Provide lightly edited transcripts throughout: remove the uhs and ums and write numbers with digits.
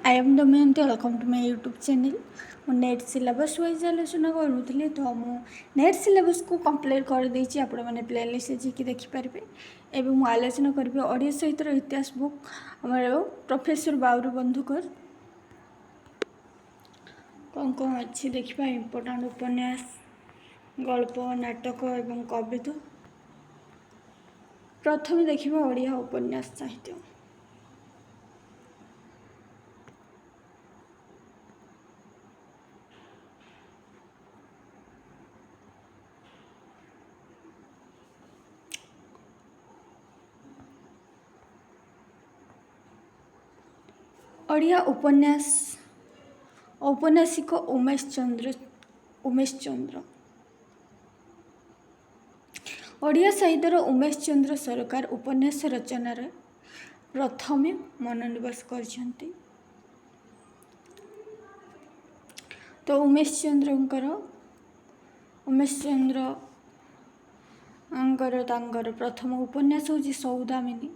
I am Damayanti welcome to my YouTube channel. मु NET syllabus wise आलोचना करूली तो मु नेट सिलेबस को कंप्लीट कर देछि आपण माने प्लेलिस्ट जी देखिपारे। एवं मु आलोचना करी ओडिया सहित इतिहास बुक आमर प्रोफेसर बाउरू बंधुकर कौन कौन अच्छी देखा इम्पोर्टाट उपन्यास गल्प नाटक एवं कविता। प्रथम देखा ओडिया उपन्यास साहित्य। ओडिया उपन्यास औपन्यासिक उमेश चंद्र ओडिया साहित्यर उमेश चंद्र सरकार उपन्यास रचनार प्रथम मनोनिवेश करछंती। तो उमेश चंद्र प्रथम उपन्यास हूँ सौदामिनी।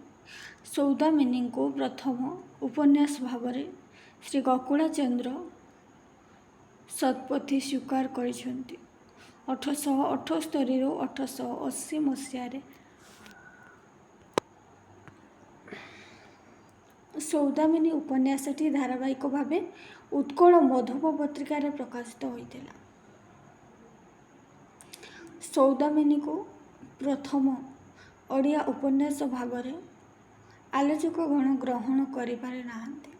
सौदामिनी को प्रथम उपन्यास भावरे श्री गोकुलाचंद्र शतपथी स्वीकार करिसेंती। 1878 ରୁ 1880 मसीह सौदामिनी उपन्यासटी धारावाहिक भाव उत्कल मधुप पत्रिकार प्रकाशित होता। सौदामिनी को प्रथम ओडिया उपन्यास भावरे आलोचक गण ग्रहण करिपारे नाहंती।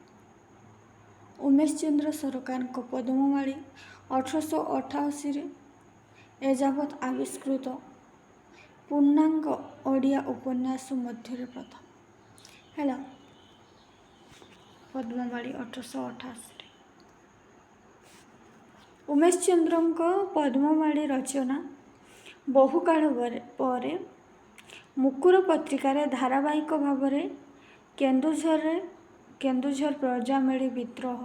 उमेश चंद्र सरकार पद्ममाली 1888 एजावत आविष्कृत पूर्णांग ओडिया उपन्यास मध्य प्रथम है पद्ममाली 1888। उमेश चंद्र पद्ममाली रचना बहुकाल पर मुकुर पत्रिकार धारावाहिक भाव केन्दुझर प्रजामेली विद्रोह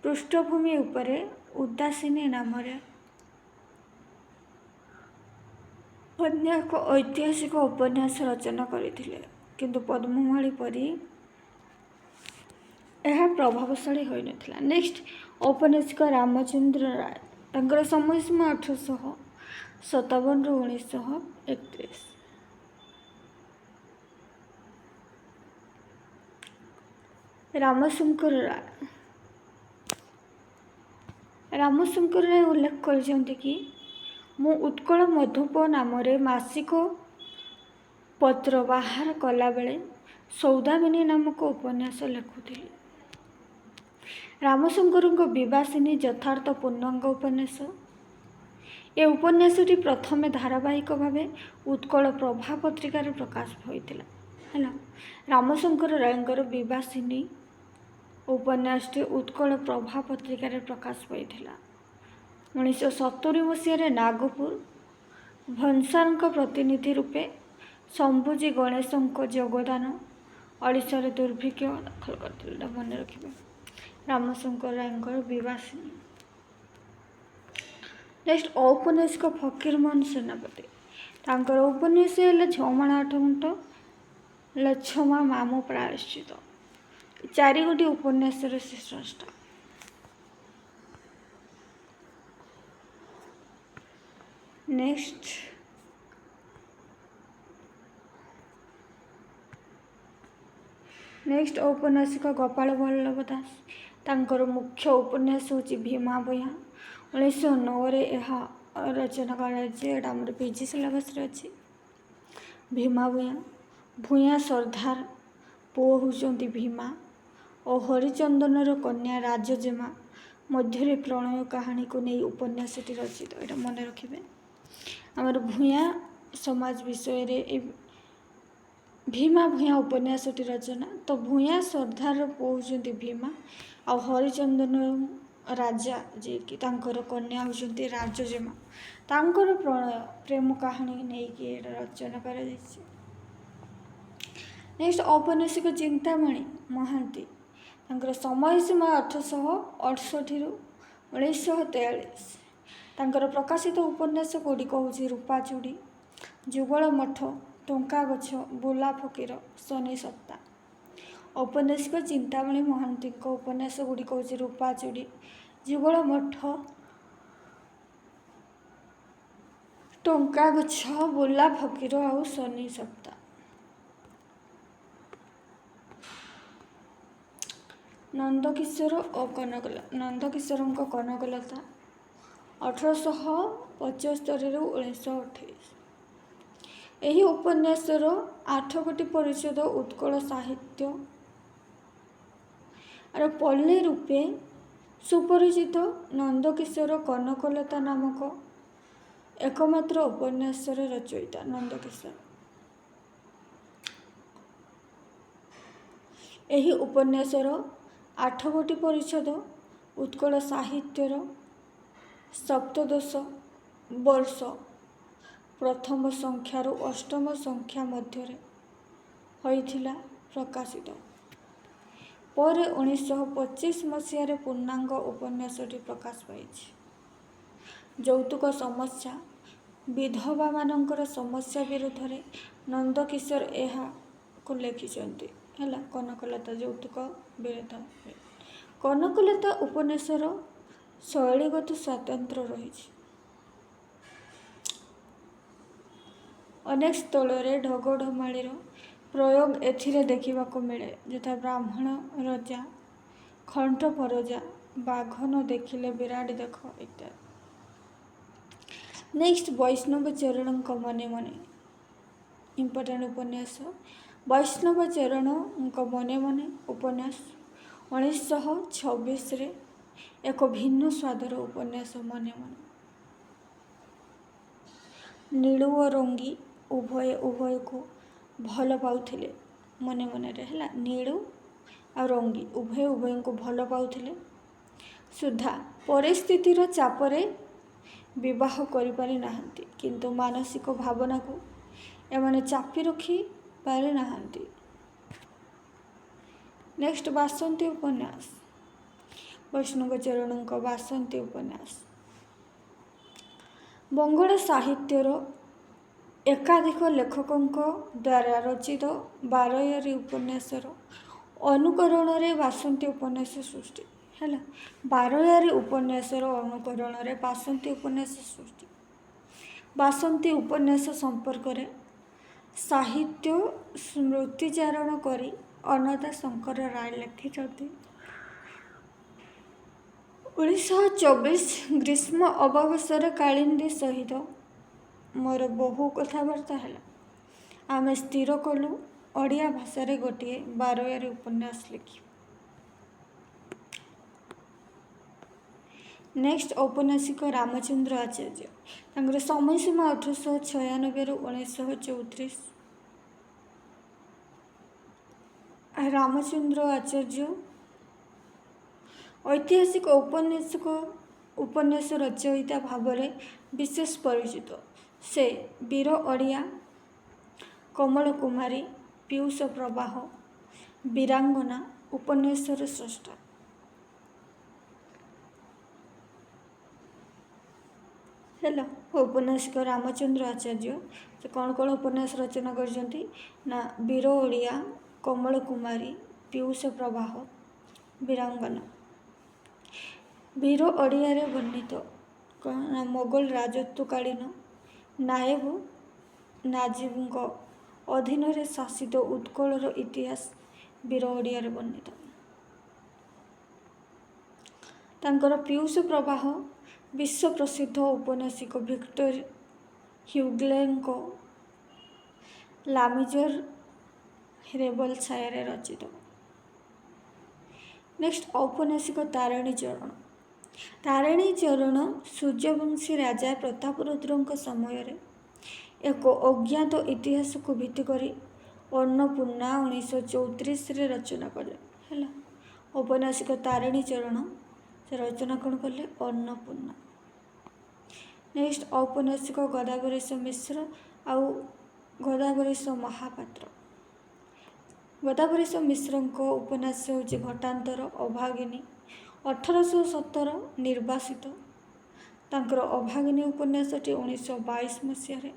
पृष्ठभूमि उपरे उदासीनी नाम अन्य एक ऐतिहासिक उपन्यास रचना करथिले, किंतु पद्ममाली परी यह प्रभावशाली होई नथिला। नेक्स्ट औपन्यासिक रामचंद्र राय तांकर समय सीमा 1857 ରୁ 1931। रामशंकर राय उल्लेख करछन्ति कि मु उत्कल मधुप नाम मासिक पत्र बाहर कला बेले सौदामिनी नामक उपन्यास लिखुथिली। रामशंकर विवासिनी यथार्थ पूर्णांग उपन्यास ए उपन्यासटी प्रथमे धारावाहिक भाव उत्कल प्रभा पत्रिकार प्रकाश होता है। रामशंकर रायंकर विवासिनी उपन्यासटी उत्कल प्रभा पत्रिकार प्रकाश पाइथिला। 1970 मसीह नागपुर भंसार प्रतिनिधि रूपे शंभुजी गणेशों योगदान ओडिशार दुर्भिक्ष दाखल करते मन रखिए। रामशंकर रायंकर विवासिनी। नेक्स्ट औपन्यासिक फकीरमोहन सेनापति तांकर उपन्यास है छमाण 8 गुंठ लच्छमा मामू प्रायश्चित 4 गोटी उपन्यास श्रेष्ठ। नेक्स्ट औपन्यासिक गोपाल वल्लभ दास तांकर मुख्य उपन्यास हूँ भीमा भूया। 1909 यह रचना कर पीजी सिलेबस अच्छी। भीमा भूया सरदार पुओ होती भीमा और हरिचंदनर कन्या राजजेमा मध्य प्रणय कहानी को नहीं उपन्यासटी रचित। यहाँ मन रखिए आमर भूया समाज विषय भीमा भूया उपन्यासटी रचना। तो भूया सरदार पुओ होती भीमा और हरिचंदन राजा जी कि तांकर कन्या होती राजजेमा तांकर प्रणय प्रेम कहानी नहीं कि रचना कर। नेक्स्ट औपन्यासिक चिंतामणि महांती तांकर समय सीमा 1868 ରୁ 1943। तांकर प्रकाशित उपन्यास गुड़िक हूँ रूपाचूड़ी जुगल मठ टंका गछ बुला फकीर शनि सप्ताह। औपन्यासिक चिंतामणि महांती उपन्यास गुड़िक हूँ रूपाचूड़ी, जुगल मठ, टंका गछ, बुला फकीर आउ शनि सप्ताह। नंदकिशोर और कनकलता। नंदकिशोर कनकलता 1875 ରୁ 1928। ଏହି ଉପନ୍ୟାସର 8 ପରିଚ୍ଛେଦ ଉତ୍କଳ ସାହିତ୍ୟ ପଲ୍ଲୀ ରୂପେ ସୁପରିଚିତ। ନନ୍ଦକିଶୋର କନକଲତା ନାମକ ଏକମାତ୍ର ଉପନ୍ୟାସର ରଚୟିତା ନନ୍ଦକିଶୋର। ଏହି ଉପନ୍ୟାସର 8 ପରିଚ୍ଛେଦ ଉତ୍କଳ ସାହିତ୍ୟର ସପ୍ତଦଶ ବର୍ଷ ପ୍ରଥମ ସଂଖ୍ୟାରୁ ଅଷ୍ଟମ ସଂଖ୍ୟା ମଧ୍ୟରେ ହୋଇଥିଲା ପ୍ରକାଶିତ। ପରେ 1925 ମସିହାରେ ପୂର୍ଣ୍ଣାଙ୍ଗ ଉପନ୍ୟାସଟି ପ୍ରକାଶ ପାଇଛି। ଯୌତୁକ ସମସ୍ୟା, ବିଧବାମାନଙ୍କର ସମସ୍ୟା ବିରୁଦ୍ଧରେ ନନ୍ଦକିଶୋର ଏହାକୁ ଲେଖିଛନ୍ତି। ହେଲା, କନକଲତା ଯୌତୁକ ବିରୋଧ। କନକଲତା ଉପନ୍ୟାସର ଶୈଳୀଗତ ସ୍ୱାତନ୍ତ୍ର୍ୟ ରହିଛି। ଅନେକ ସ୍ଥଳରେ ଢଗଢମାଳିର ପ୍ରୟୋଗ ଏଥିରେ ଦେଖିବାକୁ ମିଳେ, ଯଥା ବ୍ରାହ୍ମଣ ରଜା, ଖଣ୍ଟ ପରଜା, ବାଘ ନ ଦେଖିଲେ ବିରାଡ଼ି ଦେଖ ଇତ୍ୟାଦି। ନେକ୍ସଟ ବୈଷ୍ଣବ ଚରଣଙ୍କ ମନେ ମନେ ଇମ୍ପୋର୍ଟାଣ୍ଟ ଉପନ୍ୟାସ। ବୈଷ୍ଣବ ଚରଣଙ୍କ ମନେ ମନେ ଉପନ୍ୟାସ 1926ରେ ଏକ ଭିନ୍ନ ସ୍ୱାଦର ଉପନ୍ୟାସ। ମନେ ମନେ ନୀଳୁ ଓ ରଙ୍ଗୀ ଉଭୟକୁ ଭଲ ପାଉଥିଲେ। ମନେ ମନେରେ ହେଲା, ନୀଳୁ ଆଉ ରଙ୍ଗୀ ଉଭୟଙ୍କୁ ଭଲ ପାଉଥିଲେ ସୁଦ୍ଧା ପରିସ୍ଥିତିର ଚାପରେ ବିବାହ କରିପାରି ନାହାନ୍ତି, କିନ୍ତୁ ମାନସିକ ଭାବନାକୁ ଏମାନେ ଚାପି ରଖି ପାରି ନାହାନ୍ତି। ନେକ୍ସଟ ବାସନ୍ତୀ ଉପନ୍ୟାସ। ବୈଷ୍ଣବ ଚରଣଙ୍କ ବାସନ୍ତୀ ଉପନ୍ୟାସ ବଙ୍ଗଳା ସାହିତ୍ୟର ଏକାଧିକ ଲେଖକଙ୍କ ଦ୍ୱାରା ରଚିତ ବାରୟାରୀ ଉପନ୍ୟାସର ଅନୁକରଣରେ ବାସନ୍ତୀ ଉପନ୍ୟାସ ସୃଷ୍ଟି। ହେଲା, ବାରୟାରୀ ଉପନ୍ୟାସର ଅନୁକରଣରେ ବାସନ୍ତୀ ଉପନ୍ୟାସ ସୃଷ୍ଟି। ବାସନ୍ତୀ ଉପନ୍ୟାସ ସମ୍ପର୍କରେ ସାହିତ୍ୟ ସ୍ମୃତିଚାରଣ କରି ଅନନ୍ତ ଶଙ୍କର ରାୟ ଲେଖିଛନ୍ତି। 1924 ଗ୍ରୀଷ୍ମ ଅବକାଶର କାଳିନ୍ଦୀ ସହିତ ମୋର ବହୁ କଥାବାର୍ତ୍ତା ହେଲା। ଆମେ ସ୍ଥିର କଲୁ ଓଡ଼ିଆ ଭାଷାରେ ଗୋଟିଏ ବାରୟାରୀ ଉପନ୍ୟାସ ଲେଖିବୁ। ନେକ୍ସଟ ଔପନ୍ୟାସିକ ରାମଚନ୍ଦ୍ର ଆଚାର୍ଯ୍ୟ। ତାଙ୍କର ସମୟସୀମା 1896 ରୁ 1934। ରାମଚନ୍ଦ୍ର ଆଚାର୍ଯ୍ୟ ଐତିହାସିକ ଉପନ୍ୟାସ ରଚୟିତା ଭାବରେ ବିଶେଷ ପରିଚିତ। ସେ ବୀର ଓଡ଼ିଆ, କମଳ କୁମାରୀ, ପୀୟୁଷ ପ୍ରବାହ, ବୀରାଙ୍ଗନା ଉପନ୍ୟାସର ସ୍ରଷ୍ଟା। ହେଲା, ଔପନ୍ୟାସିକ ରାମଚନ୍ଦ୍ର ଆଚାର୍ଯ୍ୟ ସେ କ'ଣ କ'ଣ ଉପନ୍ୟାସ ରଚନା କରିଛନ୍ତି ନା ବୀର ଓଡ଼ିଆ, କମଳ କୁମାରୀ, ପୀୟୁଷ ପ୍ରବାହ, ବୀରାଙ୍ଗନା। ବୀର ଓଡ଼ିଆରେ ବର୍ଣ୍ଣିତ ମୋଗଲ ରାଜତ୍ୱକାଳୀନ ନାଏବ ନାଜିବଙ୍କ ଅଧୀନରେ ଶାସିତ ଉତ୍କଳର ଇତିହାସ ବୀର ଓଡ଼ିଆରେ ବର୍ଣ୍ଣିତ। ତାଙ୍କର ପୀୟୁଷ ପ୍ରବାହ ବିଶ୍ୱପ୍ରସିଦ୍ଧ ଔପନ୍ୟାସିକ ଭିକ୍ଟର ହ୍ୟୁଗୋଙ୍କ ଲାମିଜର ରେବଲ ଛାୟାରେ ରଚିତ। ନେକ୍ସଟ ଔପନ୍ୟାସିକ ତାରିଣୀ ଚରଣ। ତାରିଣୀ ଚରଣ ସୂର୍ଯ୍ୟବଂଶୀ ରାଜା ପ୍ରତାପରୁଦ୍ରଙ୍କ ସମୟରେ ଏକ ଅଜ୍ଞାତ ଇତିହାସକୁ ଭିତ୍ତି କରି ଅନ୍ନପୂର୍ଣ୍ଣା 1934ରେ ରଚନା କଲେ। ହେଲା, ଔପନ୍ୟାସିକ ତାରିଣୀ ଚରଣ ସେ ରଚନା କ'ଣ କଲେ? ଅନ୍ନପୂର୍ଣ୍ଣା। ନେକ୍ସଟ ଔପନ୍ୟାସିକ ଗଦାବରୀଶ ମିଶ୍ର ଆଉ ଗଦାବରୀଶ ମହାପାତ୍ର। ଗଦାବରୀଶ ମିଶ୍ରଙ୍କ ଉପନ୍ୟାସ ହେଉଛି ଘଟାନ୍ତର, ଅଭାଗିନୀ 1817 ନିର୍ବାସିତ। ତାଙ୍କର ଅଭାଗିନୀ ଉପନ୍ୟାସଟି 1922 ମସିହାରେ,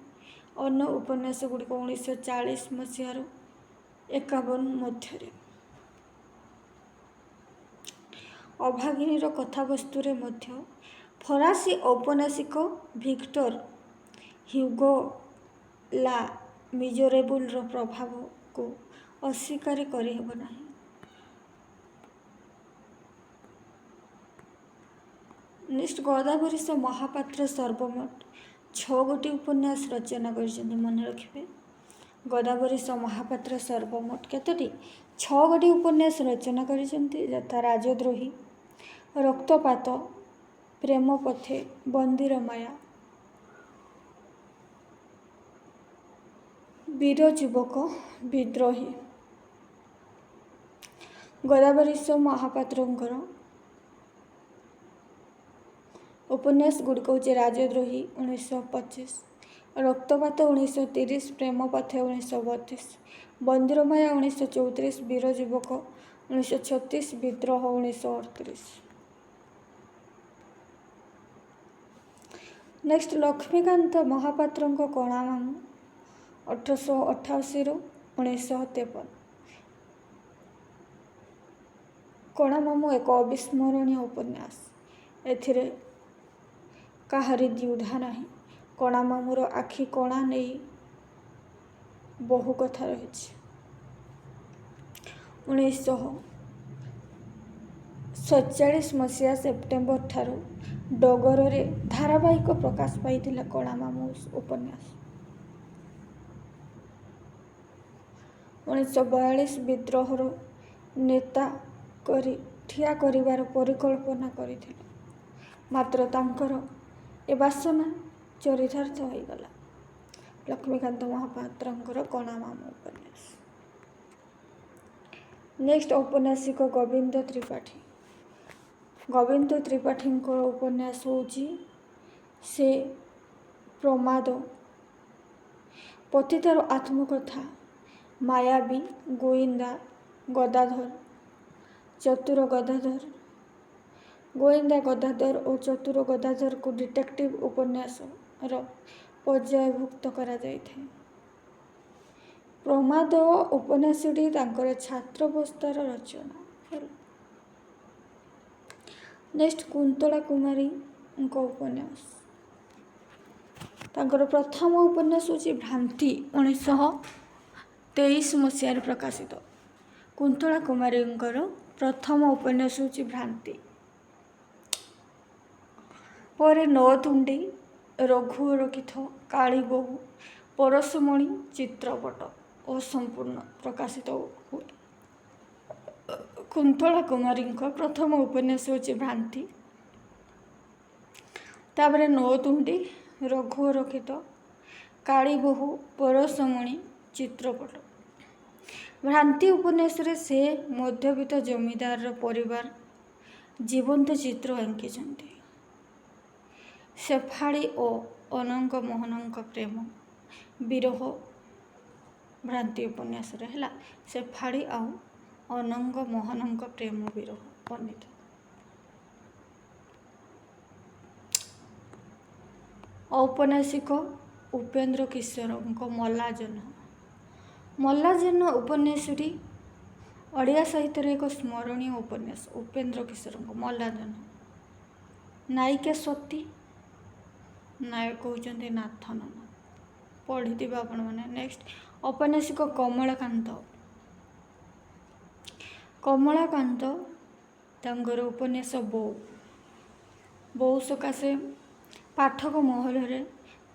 ଅନ୍ୟ ଉପନ୍ୟାସ ଗୁଡ଼ିକ 1940 ମସିହାରୁ 51 ମଧ୍ୟରେ। ଅଭାଗିନୀର କଥାବସ୍ତୁରେ ମଧ୍ୟ ଫରାସୀ ଔପନ୍ୟାସିକ ଭିକ୍ଟର ହ୍ୟୁଗୋ ଲା ମିଜରେବୁଲର ପ୍ରଭାବକୁ ଅସ୍ୱୀକାର କରିହେବ ନାହିଁ। ନେକ୍ସଟ, ଗଦାବରୀଶ ମହାପାତ୍ର ସର୍ବମୋଟ 6 ଗୋଟି ଉପନ୍ୟାସ ରଚନା କରିଛନ୍ତି। ମନେ ରଖିବେ, ଗଦାବରୀଶ ମହାପାତ୍ର ସର୍ବମୋଟ କେତୋଟି? 6 ଗୋଟି ଉପନ୍ୟାସ ରଚନା କରିଛନ୍ତି, ଯଥା ରାଜଦ୍ରୋହୀ, ରକ୍ତପାତ, ପ୍ରେମ ପଥେ, ବନ୍ଦୀର ମାୟା, ବୀର ଯୁବକ, ବିଦ୍ରୋହୀ। ଗଦାବରୀଶ ମହାପାତ୍ରଙ୍କର ଉପନ୍ୟାସ ଗୁଡ଼ିକ ହେଉଛି ରାଜଦ୍ରୋହୀ 1925, ରକ୍ତପାତ 1930, ପ୍ରେମ ପଥେ 1932, ବନ୍ଦୀର ମାୟା 1934, ବୀର ଯୁବକ 1936, ବିଦ୍ରୋହ 1938। ନେକ୍ସଟ, ଲକ୍ଷ୍ମୀକାନ୍ତ ମହାପାତ୍ରଙ୍କ କଣା ମାମୁଁ 1888ରୁ 1953। କଣା ମାମୁଁ ଏକ ଅବିସ୍ମରଣୀୟ ଉପନ୍ୟାସ। ଏଥିରେ କାହାରି ଦ୍ୱିଧା ନାହିଁ। କଣା ମାମୁଁର ଆଖି କଣା ନେଇ ବହୁ କଥା ରହିଛି। 1947 ମସିହା ସେପ୍ଟେମ୍ବର ଠାରୁ ଡଗରରେ ଧାରାବାହିକ ପ୍ରକାଶ ପାଇଥିଲା କଣା ମାମୁଁ ଉପନ୍ୟାସ। 1942 ବିଦ୍ରୋହର ନେତା କରି ଠିଆ କରିବାର ପରିକଳ୍ପନା କରିଥିଲେ, ମାତ୍ର ତାଙ୍କର ଏ ବାସନା ଚରିତାର୍ଥ ହୋଇଗଲା। ଲକ୍ଷ୍ମୀକାନ୍ତ ମହାପାତ୍ରଙ୍କର କଣା ମାମୁଁ ଉପନ୍ୟାସ। ନେକ୍ସଟ, ଔପନ୍ୟାସିକ ଗୋବିନ୍ଦ ତ୍ରିପାଠୀ। ଗୋବିନ୍ଦ ତ୍ରିପାଠୀଙ୍କର ଉପନ୍ୟାସ ହେଉଛି ସେ ପ୍ରମାଦ, ପତିତାର ଆତ୍ମକଥା, ମାୟାବୀ, ଗୋଇନ୍ଦା ଗଦାଧର, ଚତୁର ଗଦାଧର। ଗୋଇନ୍ଦା ଗଦାଧର ଓ ଚତୁର ଗଦାଧରକୁ ଡିଟେକ୍ଟିଭ ଉପନ୍ୟାସର ପର୍ଯ୍ୟାୟଭୁକ୍ତ କରାଯାଇଥାଏ। ପ୍ରମାଦ ଉପନ୍ୟାସଟି ତାଙ୍କର ଛାତ୍ରାବସ୍ଥାର ରଚନା। ନେକ୍ସଟ, କୁନ୍ତଳା କୁମାରୀଙ୍କ ଉପନ୍ୟାସ। ତାଙ୍କର ପ୍ରଥମ ଉପନ୍ୟାସ ହେଉଛି ଭ୍ରାନ୍ତି, 1923 ମସିହାରେ ପ୍ରକାଶିତ। କୁନ୍ତଳା କୁମାରୀଙ୍କର ପ୍ରଥମ ଉପନ୍ୟାସ ହେଉଛି ଭ୍ରାନ୍ତି। ପରେ ନଅତୁଣ୍ଡି, ରଘୁଅରକ୍ଷିତ, କାଳୀବୋହୂ, ପରଶମଣି, ଚିତ୍ରପଟ ଅସମ୍ପୂର୍ଣ୍ଣ ପ୍ରକାଶିତ ହୁଏ। କୁନ୍ତଳା କୁମାରୀଙ୍କ ପ୍ରଥମ ଉପନ୍ୟାସ ହେଉଛି ଭ୍ରାନ୍ତି, ତାପରେ ନଅତୁଣ୍ଡି, ରଘୁଅରକ୍ଷିତ, କାଳୀବୋହୂ, ପରଶମଣି, ଚିତ୍ରପଟ। ଭ୍ରାନ୍ତି ଉପନ୍ୟାସରେ ସେ ମଧ୍ୟବିତ୍ତ ଜମିଦାରର ପରିବାର ଜୀବନ୍ତ ଚିତ୍ର ଆଙ୍କିଛନ୍ତି। ଶେଫାଳୀ ଓ ଅନଙ୍ଗ ମୋହନଙ୍କ ପ୍ରେମ ବିରହ ଭ୍ରାନ୍ତି ଉପନ୍ୟାସରେ ହେଲା। ଶେଫାଳୀ ଆଉ ଅନଙ୍ଗ ମୋହନଙ୍କ ପ୍ରେମ ବିରହ ବର୍ଣ୍ଣିତ। ଔପନ୍ୟାସିକ ଉପେନ୍ଦ୍ର କିଶୋରଙ୍କ ମଲାଜହ୍ନ। ମଲାଜହ୍ନ ଉପନ୍ୟାସଟି ଓଡ଼ିଆ ସାହିତ୍ୟର ଏକ ସ୍ମରଣୀୟ ଉପନ୍ୟାସ। ଉପେନ୍ଦ୍ର କିଶୋରଙ୍କ ମଲାଜହ୍ନ। ନାୟିକା ସତୀ, ନାୟକ ହେଉଛନ୍ତି ନାଥ ନନା। ପଢ଼ିଥିବେ ଆପଣମାନେ। ନେକ୍ସଟ, ଔପନ୍ୟାସିକ କମଳାକାନ୍ତ। କମଳାକାନ୍ତ ତାଙ୍କର ଉପନ୍ୟାସ ବୋଉ। ବୋଉ ସକାଶେ ପାଠକ ମହଲରେ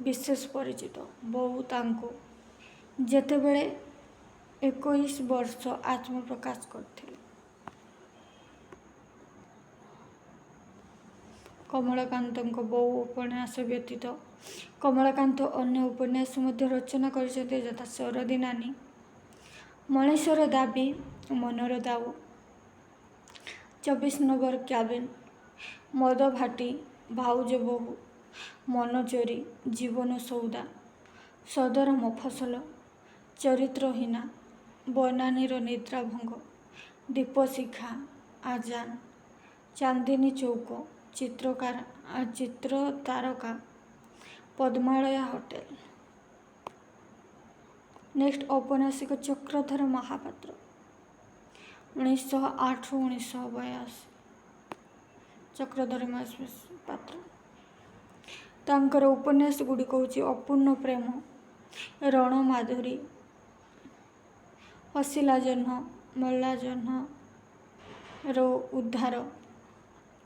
ବିଶେଷ ପରିଚିତ। ବୋଉ ତାଙ୍କୁ ଯେତେବେଳେ 21 ବର୍ଷ ଆତ୍ମପ୍ରକାଶ କରିଥିଲେ। କମଳାକାନ୍ତଙ୍କ ବୋଉ ଉପନ୍ୟାସ ବ୍ୟତୀତ କମଳାକାନ୍ତ ଅନ୍ୟ ଉପନ୍ୟାସ ମଧ୍ୟ ରଚନା କରିଛନ୍ତି, ଯଥା ସରଦୀ ନାନୀ, ମଣିଷର ଦାବୀ, ମନର ଦାଉ, 24 ନମ୍ବର କ୍ୟାବିନ, ମଦ ଭାଟି, ଭାଉଜ ବୋହୂ, ମନ ଚୋରି, ଜୀବନ ସଉଦା, ସଦର ମଫସଲ, ଚରିତ୍ରହୀନା, ବନାନୀର ନିଦ୍ରାଭଙ୍ଗ, ଦୀପଶିଖା, ଆଜାନ, ଚାନ୍ଦିନୀ ଚୌକ, ଚିତ୍ର ତାରକା, ପଦ୍ମାଳୟା ହୋଟେଲ। ନେକ୍ସଟ, ଔପନ୍ୟାସିକ ଚକ୍ରଧର ମହାପାତ୍ର 1908-1982। ଚକ୍ରଧର ମହାପାତ୍ର। ତାଙ୍କର ଉପନ୍ୟାସ ଗୁଡ଼ିକ ହେଉଛି ଅପୂର୍ଣ୍ଣ ପ୍ରେମ, ରଣମାଧୁରୀ, ହସିଲା ଜହ୍ନ, ମଲା ଜହ୍ନର ଉଦ୍ଧାର,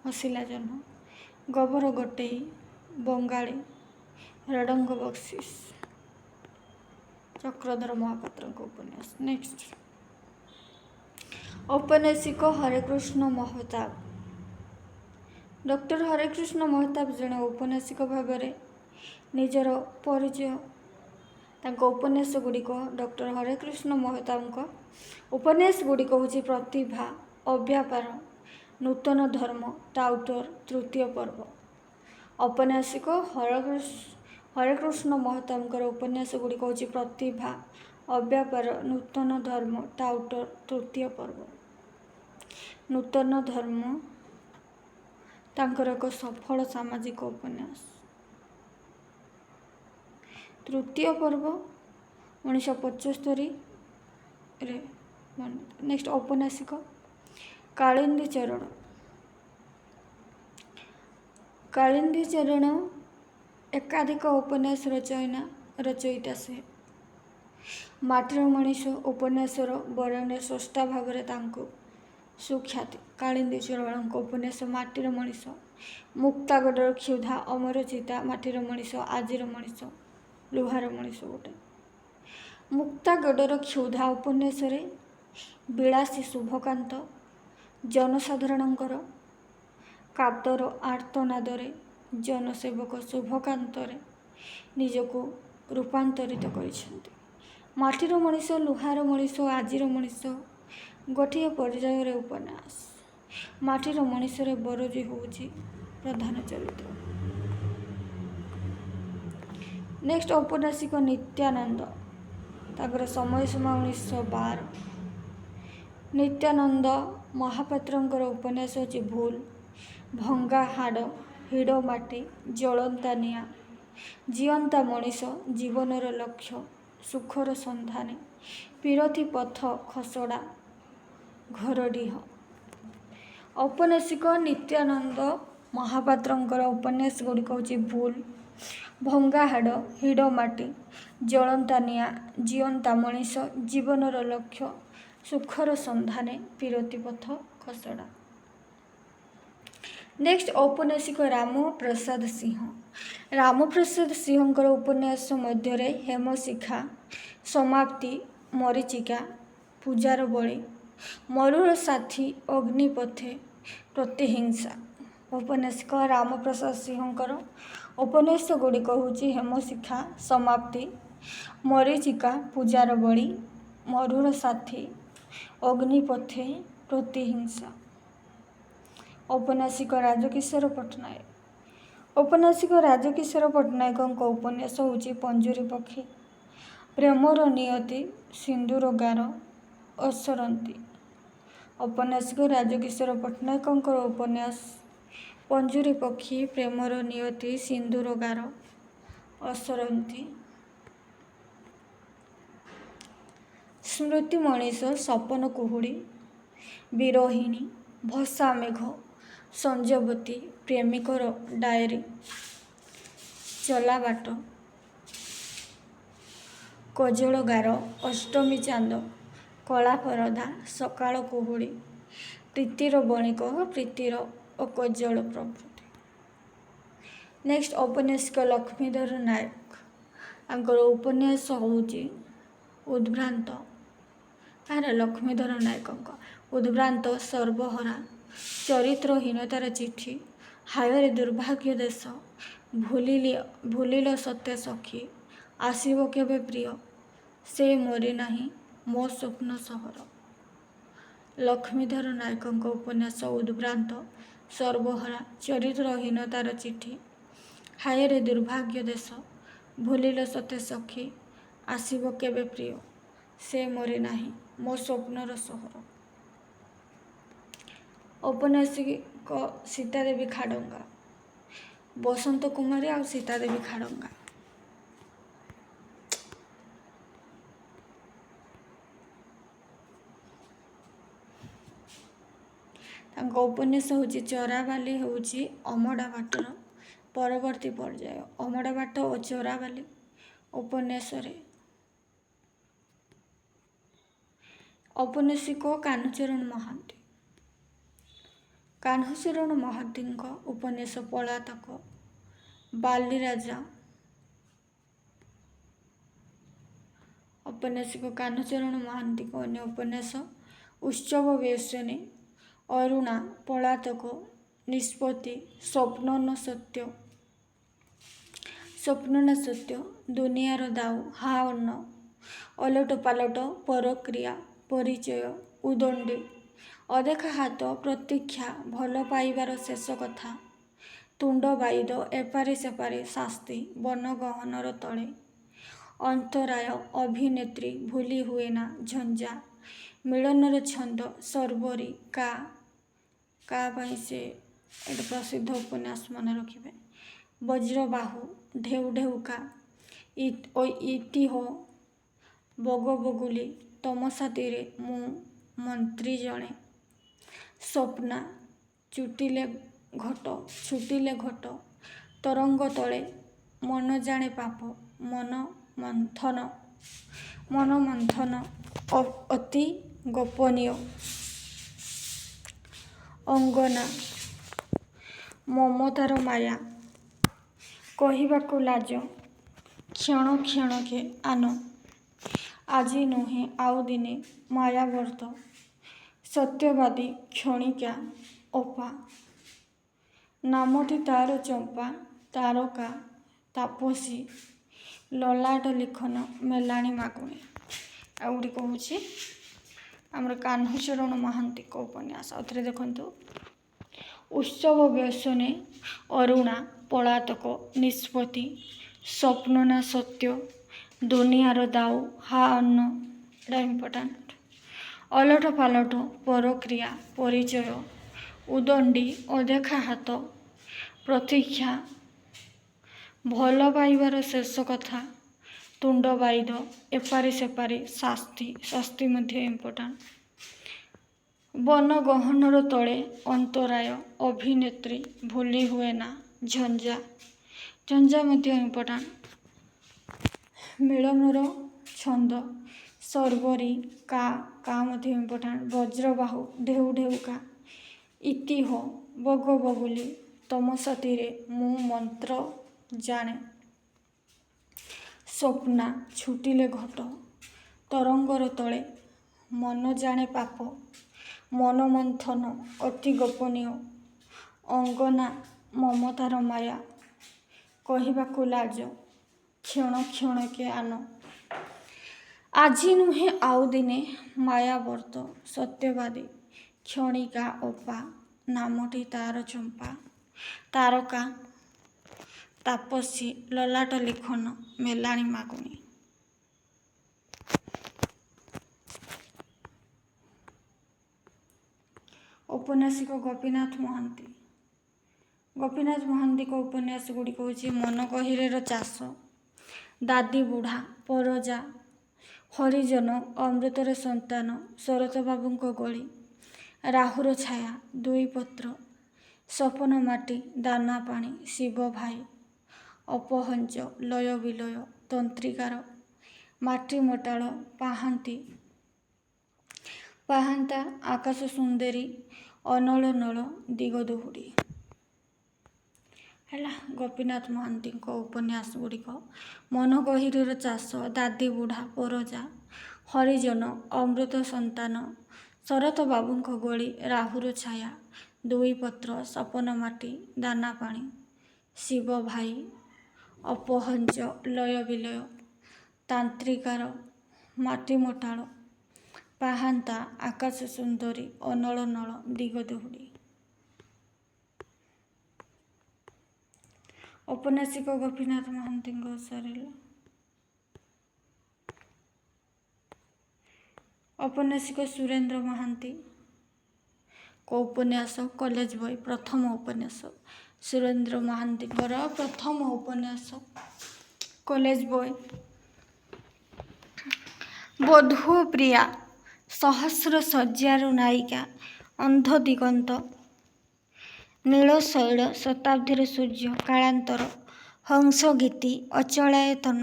ହସିଲା ଜହ୍ନ, ଗୋବର ଗୋଟେଇ, ବଙ୍ଗାଳୀ, ରଡ଼ଙ୍ଗ ବକ୍ସିସ୍, ଚକ୍ରଧର ମହାପାତ୍ରଙ୍କ ଉପନ୍ୟାସ। ନେକ୍ସଟ ଔପନ୍ୟାସିକ ହରେକୃଷ୍ଣ ମହତାବ। ଡକ୍ଟର ହରେକୃଷ୍ଣ ମହତାବ ଜଣେ ଔପନ୍ୟାସିକ ଭାବରେ ନିଜର ପରିଚୟ। ତାଙ୍କ ଉପନ୍ୟାସ ଗୁଡ଼ିକ ଡକ୍ଟର ହରେକୃଷ୍ଣ ମହତାବଙ୍କ ଉପନ୍ୟାସ ଗୁଡ଼ିକ ହେଉଛି ପ୍ରତିଭା, ଅବ୍ୟାପାର, ନୂତନ ଧର୍ମ, ଟାଉଟର, ତୃତୀୟ ପର୍ବ। ଔପନ୍ୟାସିକ ହରେକୃଷ୍ଣ ମହତାବଙ୍କର ଉପନ୍ୟାସ ଗୁଡ଼ିକ ହେଉଛି ପ୍ରତିଭା, ଅବ୍ୟାପାର, ନୂତନ ଧର୍ମ, ଟାଉଟର, ତୃତୀୟ ପର୍ବ। ନୂତନ ଧର୍ମ ତାଙ୍କର ଏକ ସଫଳ ସାମାଜିକ ଉପନ୍ୟାସ। ତୃତୀୟ ପର୍ବ 1975ରେ। ନେକ୍ସଟ ଔପନ୍ୟାସିକ କାଳିନ୍ଦୀ ଚରଣ। କାଳିନ୍ଦୀ ଚରଣ ଏକାଧିକ ଉପନ୍ୟାସ ରଚୟିତା ସେ। ମାଟିର ମଣିଷ ଉପନ୍ୟାସର ବରେଣ୍ୟ ସ୍ରଷ୍ଟା ଭାବରେ ତାଙ୍କୁ ସୁଖ୍ୟାତି। କାଳିନ୍ଦୀ ଚରଣଙ୍କ ଉପନ୍ୟାସ ମାଟିର ମଣିଷ, ମୁକ୍ତାଗଡ଼ର କ୍ଷୁଧା, ଅମର ଚିତା, ମାଟିର ମଣିଷ, ଆଜିର ମଣିଷ, ଲୁହାର ମଣିଷ ଗୋଟେ। ମୁକ୍ତାଗଡ଼ର କ୍ଷୁଧା ଉପନ୍ୟାସରେ ବିଳାସୀ ଶୁଭକାନ୍ତ ଜନସାଧାରଣଙ୍କର କାତର ଆର୍ତ୍ତନାଦରେ ଜନସେବକ ଶୁଭକାନ୍ତରେ ନିଜକୁ ରୂପାନ୍ତରିତ କରିଛନ୍ତି। ମାଟିର ମଣିଷ, ଲୁହାର ମଣିଷ, ଆଜିର ମଣିଷ ଗୋଟିଏ ପର୍ଯ୍ୟାୟରେ ଉପନ୍ୟାସ। ମାଟିର ମଣିଷରେ ବରଜି ହେଉଛି ପ୍ରଧାନ ଚରିତ୍ର। ନେକ୍ସଟ ଔପନ୍ୟାସିକ ନିତ୍ୟାନନ୍ଦ। ତାଙ୍କର ସମୟ ସୀମା 1912। ନିତ୍ୟାନନ୍ଦ ମହାପାତ୍ରଙ୍କର ଉପନ୍ୟାସ ହେଉଛି ଭୁଲ, ଭଙ୍ଗା ହାଡ଼, ହିଡ଼ ମାଟି, ଜଳନ୍ତା ନିଆଁ, ଜିଅନ୍ତା ମଣିଷ, ଜୀବନର ଲକ୍ଷ୍ୟ, ସୁଖର ସନ୍ଧାନୀ, ପିରତି ପଥ ଖସଡ଼ା, ଘରଡିହ। ଔପନ୍ୟାସିକ ନିତ୍ୟାନନ୍ଦ ମହାପାତ୍ରଙ୍କର ଉପନ୍ୟାସ ଗୁଡ଼ିକ ହେଉଛି ଭୁଲ, ଭଙ୍ଗା ହାଡ଼, ହିଡ଼ ମାଟି, ଜଳନ୍ତା ନିଆଁ, ଜିଅନ୍ତା ମଣିଷ, ଜୀବନର ଲକ୍ଷ୍ୟ, ସୁଖର ସନ୍ଧାନେ, ପିରତି ପଥ ଖସଡ଼ା। ନେକ୍ସଟ ଔପନ୍ୟାସିକ ରାମପ୍ରସାଦ ସିଂହ। ରାମପ୍ରସାଦ ସିଂହଙ୍କର ଉପନ୍ୟାସ ମଧ୍ୟରେ ହେମଶିଖା, ସମାପ୍ତି, ମରୀଚିକା, ପୂଜାର ବଳି, ମରୁର ସାଥୀ, ଅଗ୍ନିପଥେ, ପ୍ରତିହିଂସା। ଔପନ୍ୟାସିକ ରାମପ୍ରସାଦ ସିଂହଙ୍କର ଉପନ୍ୟାସ ଗୁଡ଼ିକ ହେଉଛି ହେମଶିଖା, ସମାପ୍ତି, ମରୀଚିକା, ପୂଜାର ବଳି, ମରୁର ସାଥୀ, ଅଗ୍ନିପଥେ, ପ୍ରତିହିଂସା। ଔପନ୍ୟାସିକ ରାଜକିଶୋର ପଟ୍ଟନାୟକ। ଔପନ୍ୟାସିକ ରାଜକିଶୋର ପଟ୍ଟନାୟକଙ୍କ ଉପନ୍ୟାସ ହେଉଛି ପଞ୍ଜୁରୀ ପକ୍ଷୀ, ପ୍ରେମର ନିୟତି, ସିନ୍ଦୁର ଗାର, ଅସରନ୍ତି। ଔପନ୍ୟାସିକ ରାଜକିଶୋର ପଟ୍ଟନାୟକଙ୍କର ଉପନ୍ୟାସ ପଞ୍ଜୁରୀ ପକ୍ଷୀ, ପ୍ରେମର ନିୟତି, ସିନ୍ଦୁର ଗାର, ଅସରନ୍ତି। ସ୍ମୃତି ମଣିଷ, ସପନ କୁହୁଡ଼ି, ବିରହିଣୀ, ଭସା ମେଘ, ସଞ୍ଜବତୀ, ପ୍ରେମିକର ଡାଏରୀ, ଚଲାବାଟ, କଜଳ ଗାର, ଅଷ୍ଟମୀ ଚାନ୍ଦ, କଳା ପରଦା, ସକାଳ କୁହୁଡ଼ି, ପ୍ରୀତିର ବଣିକ, ପ୍ରୀତିର ଅକଜଳ ପ୍ରଭୃତି। ନେକ୍ସଟ ଔପନ୍ୟାସିକ ଲକ୍ଷ୍ମୀଧର ନାୟକ। ତାଙ୍କର ଉପନ୍ୟାସ ହେଉଛି ଉଦ୍ଭ୍ରାନ୍ତ। ଲକ୍ଷ୍ମୀଧର ନାୟକଙ୍କ ଉଦ୍ଭ୍ରାନ୍ତ, ସର୍ବହରା, ଚରିତ୍ରହୀନତାର ଚିଠି, ହାୟରେ ଦୁର୍ଭାଗ୍ୟ ଦେଶ, ଭୁଲିଲ ସତେ ସଖୀ, ଆସିବ କେବେ ପ୍ରିୟ, ସେ ମରି ନାହିଁ, ମୋ ସ୍ୱପ୍ନ ସହର। ଲକ୍ଷ୍ମୀଧର ନାୟକଙ୍କ ଉପନ୍ୟାସ ଉଦ୍ଭ୍ରାନ୍ତ, ସର୍ବହରା, ଚରିତ୍ରହୀନତାର ଚିଠି, ହାୟରେ ଦୁର୍ଭାଗ୍ୟ ଦେଶ, ଭୁଲିଲ ସତେ ସଖୀ, ଆସିବ କେବେ ପ୍ରିୟ, ସେ ମରି ନାହିଁ, ମୋ ସ୍ୱପ୍ନର ସହର। ଔପନ୍ୟାସିକ ସୀତାଦେବୀ ଖାଡ଼ଙ୍ଗା। ବସନ୍ତ କୁମାରୀ ଆଉ ସୀତାଦେବୀ ଖାଡ଼ଙ୍ଗା। ତାଙ୍କ ଉପନ୍ୟାସ ହେଉଛି ଚୋରାବାଲି ହେଉଛି ଅମଡ଼ା ବାଟର ପରବର୍ତ୍ତୀ ପର୍ଯ୍ୟାୟ। ଅମଡ଼ା ବାଟ ଓ ଚୋରାବାଲି ଉପନ୍ୟାସରେ ଔପନ୍ୟାସିକ କାହ୍ନୁଚରଣ ମହାନ୍ତି। କାହ୍ନୁଚରଣ ମହାନ୍ତିଙ୍କ ଉପନ୍ୟାସ ପଳାତକ, ବାଲିରାଜା, ଔପନ୍ୟାସିକ କାହ୍ନୁଚରଣ ମହାନ୍ତିଙ୍କ ଅନ୍ୟ ଉପନ୍ୟାସ ଉତ୍ସବ ବେସନେ, ଅରୁଣା, ପଳାତକ, ନିଷ୍ପତ୍ତି, ସ୍ୱପ୍ନ ନା ସତ୍ୟ, ଦୁନିଆର ଦାଉ, ହା ଅନ୍ନ, ଓଲଟ ପାଲଟ, ପରକ୍ରିୟା, ପରିଚୟ, ଉଦଣ୍ଡି, ଅଦେଖା ହାତ, ପ୍ରତୀକ୍ଷା, ଭଲ ପାଇବାର ଶେଷ କଥା, ତୁଣ୍ଡ ବାଇଦ, ଏପାରେ ସେପାରେ, ଶାସ୍ତି, ବନ ଗହନର ତଳେ, ଅନ୍ତରାୟ, ଅଭିନେତ୍ରୀ, ଭୁଲି ହୁଏନା, ଝଞ୍ଜା, ମିଳନର ଛନ୍ଦ, ସର୍ବରୀ, କା ପାଇଁ ସେ ଏଇଟା ପ୍ରସିଦ୍ଧ ଉପନ୍ୟାସ ମନେ ରଖିବେ, ବଜ୍ରବାହୁ, ଢେଉ ଢେଉକା, ଇତିହ, ବଗ ବଗୁଲି, ତମ ସାଥିରେ ମୁଁ ମନ୍ତ୍ରୀ ଜଣେ, ସ୍ୱପ୍ନା, ଛୁଟିଲେ ଘଟ, ତରଙ୍ଗ ତଳେ, ମନ ଜାଣେ ପାପ, ମନ ମନ୍ଥନ, ଅତି ଗୋପନୀୟ, ଅଙ୍ଗନା, ମମତାର ମାୟା, କହିବାକୁ ଲାଜ, କ୍ଷଣ କ୍ଷଣକେ ଆନ, ଆଜି ନୁହେଁ ଆଉ ଦିନେ, ମାୟାବର୍ତ୍ତ, ସତ୍ୟବାଦୀ, କ୍ଷଣିକା, ଅପା, ନାମଟି ତାର ଚମ୍ପା, ତାରକା, ତାପସୀ, ଲଲାଟ ଲିଖନ, ମେଲାଣି ମାଗୁଣି। ଆଉ ଗୁଡ଼ିକ ହେଉଛି ଆମର କାହ୍ନୁଚରଣ ମହାନ୍ତିଙ୍କ ଉପନ୍ୟାସ। ଆଉଥରେ ଦେଖନ୍ତୁ, ଉତ୍ସବ ବେସନେ, ଅରୁଣା, ପଳାତକ, ନିଷ୍ପତ୍ତି, ସ୍ୱପ୍ନ ନା ସତ୍ୟ, ଦୁନିଆର ଦାଉ, ହା ଅନ୍ନ, ଏଇଟା ଇମ୍ପୋର୍ଟାଣ୍ଟ, ଓଲଟ ପାଲଟ, ପରକ୍ରିୟା, ପରିଚୟ, ଉଦଣ୍ଡି, ଅଦେଖା ହାତ, ପ୍ରତୀକ୍ଷା, ଭଲ ପାଇବାର ଶେଷ କଥା, ତୁଣ୍ଡ ବାଇଦ, ଏପାରେ ସେପାରେ, ଶାସ୍ତି ମଧ୍ୟ ଇମ୍ପୋର୍ଟାଣ୍ଟ, ବନ ଗହନର ତଳେ, ଅନ୍ତରାୟ, ଅଭିନେତ୍ରୀ, ଭୁଲି ହୁଏନା, ଝଞ୍ଜା ମଧ୍ୟ ଇମ୍ପୋର୍ଟାଣ୍ଟ, ମିଳନର ଛନ୍ଦ, ସର୍ବରୀ, କା ମଧ୍ୟ ଇମ୍ପୋର୍ଟାଣ୍ଟ, ବଜ୍ରବାହୁ, ଢେଉ ଢେଉକା, ଇତିହ, ବଗ ବଗୁଲି, ତମ ସାଥିରେ ମୁଁ ମନ୍ତ୍ର ଜାଣେ, ସ୍ୱପ୍ନା, ଛୁଟିଲେ ଘଟ, ତରଙ୍ଗର ତଳେ, ମନ ଜାଣେ ପାପ, ମନ ମନ୍ଥନ, ଅତି ଗୋପନୀୟ, ଅଙ୍ଗନା, ମମତାର ମାୟା, କହିବାକୁ ଲାଜ, କ୍ଷଣ କ୍ଷଣକେ ଆନ, ଆଜି ନୁହେଁ ଆଉ ଦିନେ, ମାୟାବର୍ତ୍ତ, ସତ୍ୟବାଦୀ, କ୍ଷଣିକା, ଅପା, ନାମଟି ତାର ଚମ୍ପା, ତାରକା, ତାପସୀ, ଲଲାଟ ଲିଖନ, ମେଲାଣି ମାଗୁଣି। ଔପନ୍ୟାସିକ ଗୋପୀନାଥ ମହାନ୍ତି। ଗୋପୀନାଥ ମହାନ୍ତିଙ୍କ ଉପନ୍ୟାସ ଗୁଡ଼ିକ ହେଉଛି ମନ ଗହୀରର ଚାଷ, ଦାଦି ବୁଢ଼ା, ପରଜା, ହରିଜନ, ଅମୃତର ସନ୍ତାନ, ଶରତ ବାବୁଙ୍କ ଗଳି, ରାହୁର ଛାୟା, ଦୁଇ ପତ୍ର, ସପନ ମାଟି, ଦାନା ପାଣି, ଶିବ ଭାଇ, ଅପହଞ୍ଚ, ଲୟ ବିଲୟ, ତନ୍ତ୍ରିକାର, ମାଟି ମୋଟାଳ, ପାହାନ୍ତା, ଆକାଶ ସୁନ୍ଦରୀ, ଅନଳ ନଳ, ଦିଗ ଦୋହୁଡ଼ି। ହେଲା, ଗୋପୀନାଥ ମହାନ୍ତିଙ୍କ ଉପନ୍ୟାସ ଗୁଡ଼ିକ ମନ ଗହୀରର ଚାଷ, ଦାଦି ବୁଢ଼ା, ପରଜା, ହରିଜନ, ଅମୃତ ସନ୍ତାନ, ଶରତ ବାବୁଙ୍କ ଗଳି, ରାହୁର ଛାୟା, ଦୁଇ ପତ୍ର, ସପନ ମାଟି, ଦାନା ପାଣି, ଶିବ ଭାଇ, ଅପହଞ୍ଚ, ଲୟ ବିଲୟ, ତାନ୍ତ୍ରିକାର, ମାଟି ମୋଟାଳ, ପାହାନ୍ତା, ଆକାଶ ସୁନ୍ଦରୀ, ଅନଳ ନଳ, ଦିଗ ଦୋହୁଡ଼ି। ଔପନ୍ୟାସିକ ଗୋପୀନାଥ ମହାନ୍ତିଙ୍କ ସରିଲା। ଔପନ୍ୟାସିକ ସୁରେନ୍ଦ୍ର ମହାନ୍ତି ଉପନ୍ୟାସ କଲେଜ ବହି, ପ୍ରଥମ ଉପନ୍ୟାସ ସୁରେନ୍ଦ୍ର ମହାନ୍ତିଙ୍କର ପ୍ରଥମ ଉପନ୍ୟାସ କଲେଜ ବହି। ବଧୂ ପ୍ରିୟା, ସହସ୍ର ଶଯ୍ୟାରୁ ନାୟିକା, ଅନ୍ଧ ଦିଗନ୍ତ, ନୀଳ ଶୈଳ, ଶତାବ୍ଦୀର ସୂର୍ଯ୍ୟ, କାଳାନ୍ତର, ହଂସ ଗୀତି, ଅଚଳାୟତନ,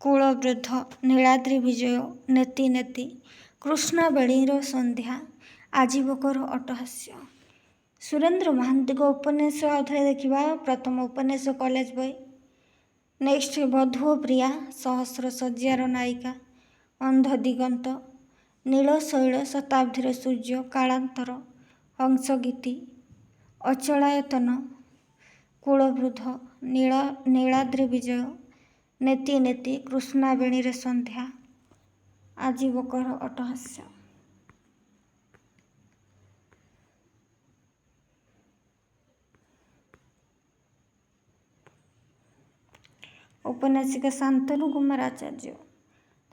କୂଳବୃଦ୍ଧ, ନୀଳାଦ୍ରି ବିଜୟ, ନେତି ନେତି, କୃଷ୍ଣବେଣୀର ସନ୍ଧ୍ୟା, ଆଜୀବକର ଅଟ୍ଟହାସ୍ୟ। ସୁରେନ୍ଦ୍ର ମହାନ୍ତିଙ୍କ ଉପନ୍ୟାସ ଆଉଥରେ ଦେଖିବା। ପ୍ରଥମ ଉପନ୍ୟାସ କଲେଜ ବହି। ନେକ୍ସଟ ବଧୂ ଓ ପ୍ରିୟା, ସହସ୍ର ଶଯ୍ୟାର ନାୟିକା, ଅନ୍ଧ ଦିଗନ୍ତ, ନୀଳ ଶୈଳ, ଶତାବ୍ଦୀର ସୂର୍ଯ୍ୟ, କାଳାନ୍ତର, ହଂସ ଗୀତି, ଅଚଳାୟତନ, କୂଳବୃଦ୍ଧ, ନୀଳାଦ୍ରି ବିଜୟ, ନେତି ନେତି, କୃଷ୍ଣବେଣୀର ସନ୍ଧ୍ୟା, ଆଜୀବକର ଅଟ୍ଟହାସ୍ୟ। ଉପନ୍ୟାସିକା ଶାନ୍ତନୁ କୁମାର ଆଚାର୍ଯ୍ୟ।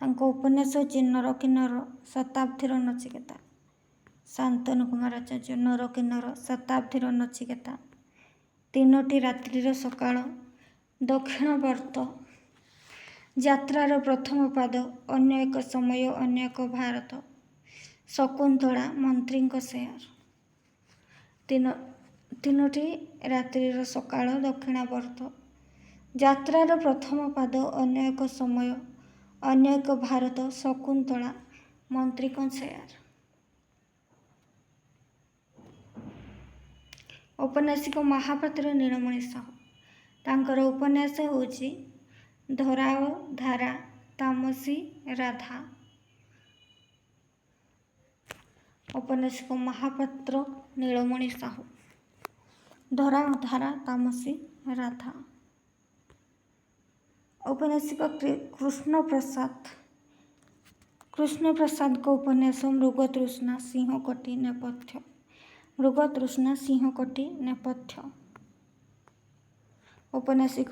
ତାଙ୍କ ଉପନ୍ୟାସ ହେଉଛି ନର କିନ୍ନର, ଶତାବ୍ଦୀର ନଚିକେତା। ଶାନ୍ତନୁ କୁମାର ଆଚାର୍ଯ୍ୟ, ନର କିନ୍ନର, ଶତାବ୍ଦୀର ନଚିକେତା, ତିନୋଟି ରାତ୍ରିର ସକାଳ, ଦକ୍ଷିଣବର୍ତ୍ତ, ଯାତ୍ରାର ପ୍ରଥମ ପାଦ, ଅନ୍ୟ ଏକ ସମୟ, ଅନ୍ୟ ଏକ ଭାରତ, ଶକୁନ୍ତଳା, ମନ୍ତ୍ରୀଙ୍କ ସେୟାର। ତିନୋଟି ରାତ୍ରିର ସକାଳ, ଦକ୍ଷିଣାବର୍ତ୍ତ, ଯାତ୍ରାର ପ୍ରଥମ ପାଦ, ଅନ୍ୟ ଏକ ସମୟ, ଅନ୍ୟ ଏକ ଭାରତ, ଶକୁନ୍ତଳା, ମନ୍ତ୍ରୀଙ୍କ ସେୟାର। ଉପନ୍ୟାସିକ ମହାପାତ୍ର ନୀଳମଣି ସାହୁ। ତାଙ୍କର ଉପନ୍ୟାସ ହେଉଛି ଧରା ଓ ଧାରା, ତାମସୀ, ରାଧା। ଉପନ୍ୟାସିକ ମହାପାତ୍ର ନୀଳମଣି ସାହୁ। ଧରା ଓ ଧାରା, ତାମସୀ, ରାଧା। ଉପନ୍ୟାସିକ କୃଷ୍ଣପ୍ରସାଦ। କୃଷ୍ଣପ୍ରସାଦଙ୍କ ଉପନ୍ୟାସ ମୃଗତୃଷ୍ଣା, ସିଂହକୋଟି, ନେପଥ୍ୟ। ମୃଗତୃଷ୍ଣା, ସିଂହକୋଟି, ନେପଥ୍ୟ। ଉପନ୍ୟାସିକ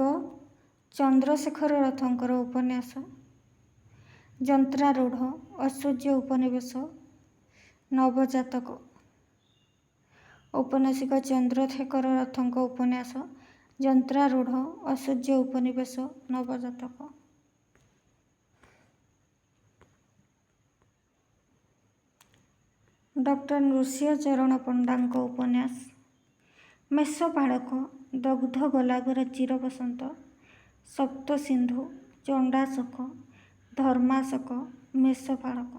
ଚନ୍ଦ୍ରଶେଖର ରଥଙ୍କର ଉପନ୍ୟାସ ଯନ୍ତ୍ରାରୂଢ଼, ଐଶ୍ୱର୍ଯ୍ୟ ଉପନିବେଶ, ନବଜାତକ। ଉପନ୍ୟାସିକ ଚନ୍ଦ୍ରଶେଖର ରଥଙ୍କ ଉପନ୍ୟାସ ଯନ୍ତ୍ରାରୂଢ଼, ଐଶ୍ୱର୍ଯ୍ୟ ଉପନିବେଶ, ନବଜାତକ। ଡକ୍ଟର ନୃସିଂହଚରଣ ପଣ୍ଡାଙ୍କ ଉପନ୍ୟାସ ମେଷପାଳକ, ଦଗ୍ଧ ଗୋଲାପର ଚିରବସନ୍ତ, ସପ୍ତସିନ୍ଧୁ, ଚଣ୍ଡାଶୋକ, ଧର୍ମାଶୋକ, ମେଷପାଳକ।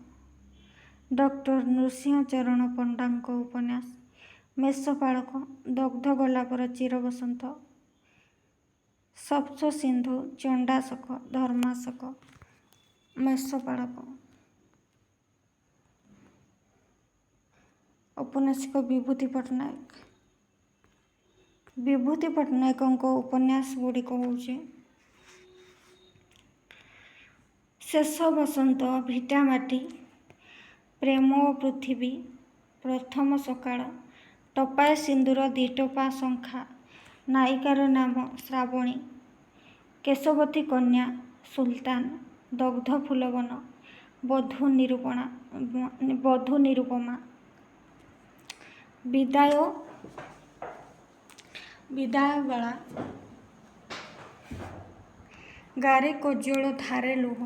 ଡକ୍ଟର ନୃସିଂହଚରଣ ପଣ୍ଡାଙ୍କ ଉପନ୍ୟାସ ମେଷପାଳକ, ଦଗ୍ଧ ଗୋଲାପର ଚିରବସନ୍ତ, ସପ୍ତସିନ୍ଧୁ, ଚଣ୍ଡାଶୋକ, ଧର୍ମାଶୋକ, ମେଷପାଳକ। ଉପନ୍ୟାସିକ ବିଭୂତି ପଟ୍ଟନାୟକ। ବିଭୂତି ପଟ୍ଟନାୟକଙ୍କ ଉପନ୍ୟାସ ଗୁଡ଼ିକ ହେଉଛି ଶେଷ ବସନ୍ତ, ଭିଟାମାଟି, ପ୍ରେମ ଓ ପୃଥିବୀ, ପ୍ରଥମ ସକାଳ, ଟୋପାଏ ସିନ୍ଦୁର, ଦିଟୋପା ଶଙ୍ଖା, ନାୟିକାର ନାମ ଶ୍ରାବଣୀ, କେଶବତୀ କନ୍ୟା, ସୁଲତାନ, ଦଗ୍ଧ ଫୁଲବନ, ବଧୂ ନିରୁପମା, ବିଦାୟ ବେଳା, ଗାରେ କୋଜଳ ଧାରେ ଲୁହ,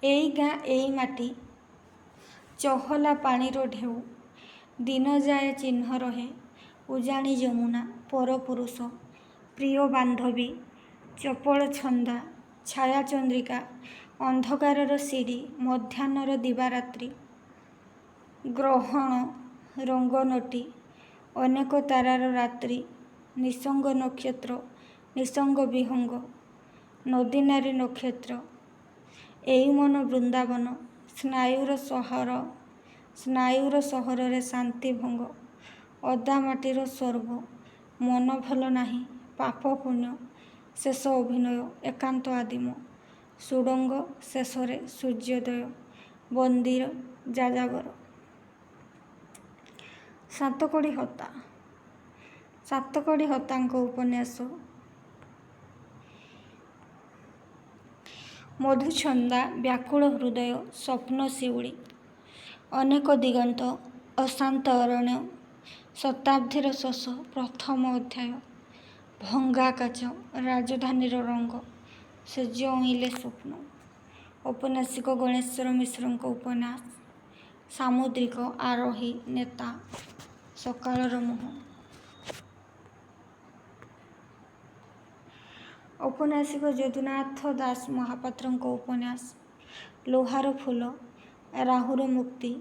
ଏଇ ଗାଁ ଏଇ ମାଟି, ଚହଲା ପାଣିର ଢେଉ, ଦିନ ଯାଏ ଚିହ୍ନ ରହେ, ଉଜାଣି ଯମୁନା, ପରପୁରୁଷ, ପ୍ରିୟ ବାନ୍ଧବୀ, ଚପଳ ଛନ୍ଦା, ଛାୟାଚନ୍ଦ୍ରିକା, ଅନ୍ଧକାରର ସିଡ଼ି, ମଧ୍ୟାହ୍ନର ଦିବାରାତ୍ରି, ଗ୍ରହଣ, ରଙ୍ଗନଟୀ, ଅନେକ ତାରାର ରାତ୍ରି, ନିଃସଙ୍ଗ ନକ୍ଷତ୍ର, ନିଃସଙ୍ଗ ବିହଙ୍ଗ, ନଦୀନାରୀ ନକ୍ଷତ୍ର, ଏଇ ମନ ବୃନ୍ଦାବନ, ସ୍ନାୟୁର ସହରରେ ଶାନ୍ତି ଭଙ୍ଗ, ଓଦା ମାଟିର ସ୍ୱର୍ଗ, ମନ ଭଲ ନାହିଁ, ପାପ ପୁଣ୍ୟ, ଶେଷ ଅଭିନୟ, ଏକାନ୍ତ ଆଦିମ, ସୁଡ଼ଙ୍ଗ, ଶେଷରେ ସୂର୍ଯ୍ୟୋଦୟ, ବନ୍ଦୀର ଯାଯାବର। ସାତକଡ଼ି ହତା। ସାତକଡ଼ି ହତାଙ୍କ ଉପନ୍ୟାସ ମଧୁଛନ୍ଦା, ବ୍ୟାକୁଳ ହୃଦୟ, ସ୍ୱପ୍ନ ଶିଉଳି, ଅନେକ ଦିଗନ୍ତ, ଅଶାନ୍ତ ଅରଣ୍ୟ, ଶତାବ୍ଦୀର ଶୋଷ, ପ୍ରଥମ ଅଧ୍ୟାୟ, ଭଙ୍ଗା କାଚ, ରାଜଧାନୀର ରଙ୍ଗ, ସେଜ ଉଇଁଲେ ସ୍ୱପ୍ନ। ଉପନ୍ୟାସିକ ଗଣେଶ୍ୱର ମିଶ୍ରଙ୍କ ଉପନ୍ୟାସ ସାମୁଦ୍ରିକ, ଆରୋହୀ, ନେତା। ସକାଳର ମୁହଁ। ଔପନ୍ୟାସିକ ଯଦୁନାଥ ଦାସ ମହାପାତ୍ରଙ୍କ ଉପନ୍ୟାସ ଲୁହାର ଫୁଲ, ରାହୁର ମୁକ୍ତି,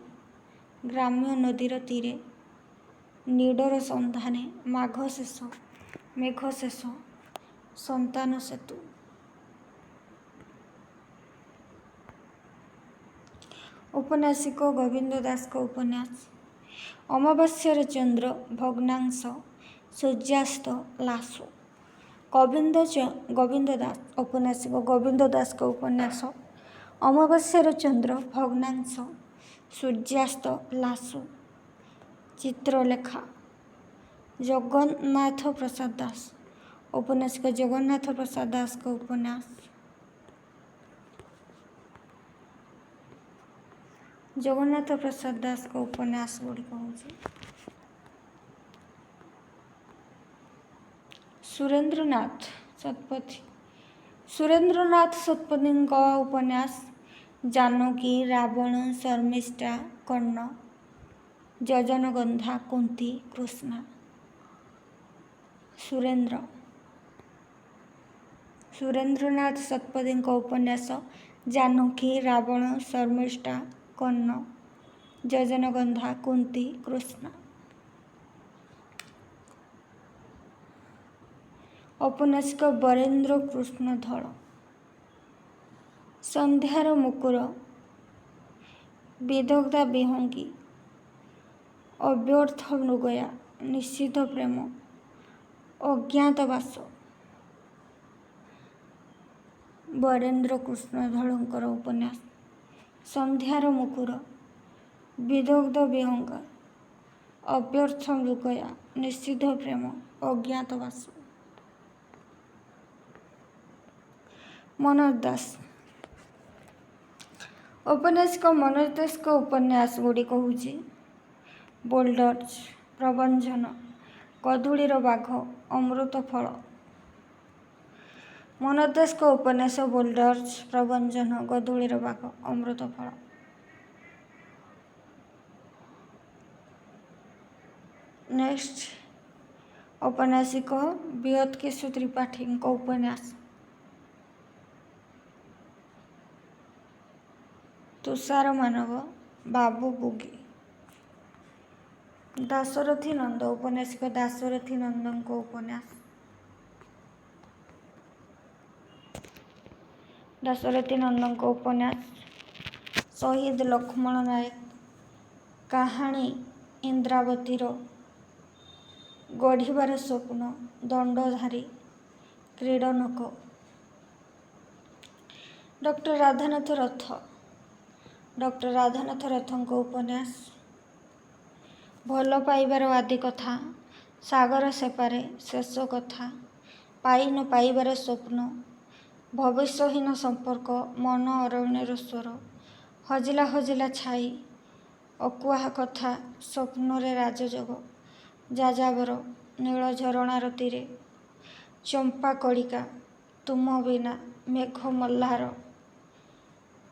ଗ୍ରାମ୍ୟ ନଦୀର ତୀରେ, ନିଡ଼ର ସନ୍ଧାନେ, ମେଘ ଶେଷ, ସନ୍ତାନ ସେତୁ। ଔପନ୍ୟାସିକ ଗୋବିନ୍ଦ ଦାସଙ୍କ ଉପନ୍ୟାସ ଅମାବାସ୍ୟାର ଚନ୍ଦ୍ର, ଭଗ୍ନାଂଶ, ସୂର୍ଯ୍ୟାସ୍ତ, ଲାଶୁ। ଗୋବିନ୍ଦ ଦାସ ଔପନ୍ୟାସିକ ଗୋବିନ୍ଦ ଦାସଙ୍କ ଉପନ୍ୟାସ ଅମାବାସ୍ୟାର ଚନ୍ଦ୍ର, ଭଗ୍ନାଂଶ, ସୂର୍ଯ୍ୟାସ୍ତ, ଲାଶୁ। ଚିତ୍ରଲେଖା ଜଗନ୍ନାଥ ପ୍ରସାଦ ଦାସ ଔପନ୍ୟାସିକ ଜଗନ୍ନାଥ ପ୍ରସାଦ ଦାସଙ୍କ ଉପନ୍ୟାସ ଜଗନ୍ନାଥ ପ୍ରସାଦ ଦାସଙ୍କ ଉପନ୍ୟାସ ଗୁଡ଼ିକ ହେଉଛି ସୁରେନ୍ଦ୍ରନାଥ ଶତପଥୀଙ୍କ ଉପନ୍ୟାସ ଜାନକୀ, ରାବଣ, ଶର୍ମିଷ୍ଠା, କର୍ଣ୍ଣ, ଯଜନଗନ୍ଧା, କୁନ୍ତୀ, କୃଷ୍ଣା। ସୁରେନ୍ଦ୍ରନାଥ ଶତପଥୀଙ୍କ ଉପନ୍ୟାସ ଜାନକୀ, ରାବଣ, ଶର୍ମିଷ୍ଠା, କର୍ଣ୍ଣ, ଯଜନଗନ୍ଧା, କୁନ୍ତୀ, କୃଷ୍ଣା। ଔପନ୍ୟାସିକ ବରେନ୍ଦ୍ର କୃଷ୍ଣ ଧଳ ସନ୍ଧ୍ୟାର ମୁକୁର, ବିଦଗ୍ଧା ବିହଙ୍ଗୀ, ଅବ୍ୟର୍ଥ ମୃଗୟା, ନିଷିଦ୍ଧ ପ୍ରେମ, ଅଜ୍ଞାତବାସ। ବରେନ୍ଦ୍ର କୃଷ୍ଣ ଧଳଙ୍କର ଉପନ୍ୟାସ ସନ୍ଧ୍ୟାର ମୁକୁର, ବିଦଗ୍ଧ ବିହଙ୍ଗା, ଅବ୍ୟର୍ଥ ମୃଗୟା, ନିଷିଦ୍ଧ ପ୍ରେମ, ଅଜ୍ଞାତବାସ। ମନୋଜ ଦାସ ଔପନ୍ୟାସିକ ମନୋଜ ଦାସଙ୍କ ଉପନ୍ୟାସ ଗୁଡ଼ିକ ହେଉଛି ବୋଲ୍ଡର୍ସ, ପ୍ରବଞ୍ଚନ, କଦୁଳିର ବାଘ, ଅମୃତ ଫଳ। ମନୋଜ ଦାସଙ୍କ ଉପନ୍ୟାସ ବୋଲ୍ଡର୍ସ, ପ୍ରବଞ୍ଚନ, କଦୁଳିର ବାଘ, ଅମୃତ ଫଳ। ନେକ୍ସଟ ଔପନ୍ୟାସିକ ବିୟୋତକେଶୁ ତ୍ରିପାଠୀଙ୍କ ଉପନ୍ୟାସ ତୁଷାର ମାନବ, ବାବୁ ବୁଗି। ଦାଶରଥୀ ନନ୍ଦ ଔପନ୍ୟାସିକ ଦାଶରଥୀ ନନ୍ଦଙ୍କ ଉପନ୍ୟାସ ଦାଶରଥୀ ନନ୍ଦଙ୍କ ଉପନ୍ୟାସ ଶହୀଦ ଲକ୍ଷ୍ମଣ ନାୟକ, କାହାଣୀ ଇନ୍ଦ୍ରାବତୀର, ଗଢ଼ିବାର ସ୍ୱପ୍ନ, ଦଣ୍ଡଧାରୀ, କ୍ରୀଡ଼ନକ। ଡକ୍ଟର ରାଧାନାଥ ରଥଙ୍କ ଉପନ୍ୟାସ ଭଲ ପାଇବାର ଆଦି କଥା, ସାଗର ସେପାରେ, ଶେଷ କଥା, ପାଇ ନ ପାଇବାର ସ୍ୱପ୍ନ, ଭବିଷ୍ୟହୀନ ସମ୍ପର୍କ, ମନ ଅରଣ୍ୟର ସ୍ୱର, ହଜିଲା ହଜିଲା ଛାଇ, ଅକୁହା କଥା, ସ୍ୱପ୍ନରେ ରାଜଯୋଗ, ଯାଯାବର, ନୀଳ ଝରଣାର ତୀରେ, ଚମ୍ପା କଳିକା, ତୁମ ବିନା, ମେଘ ମଲ୍ହାର,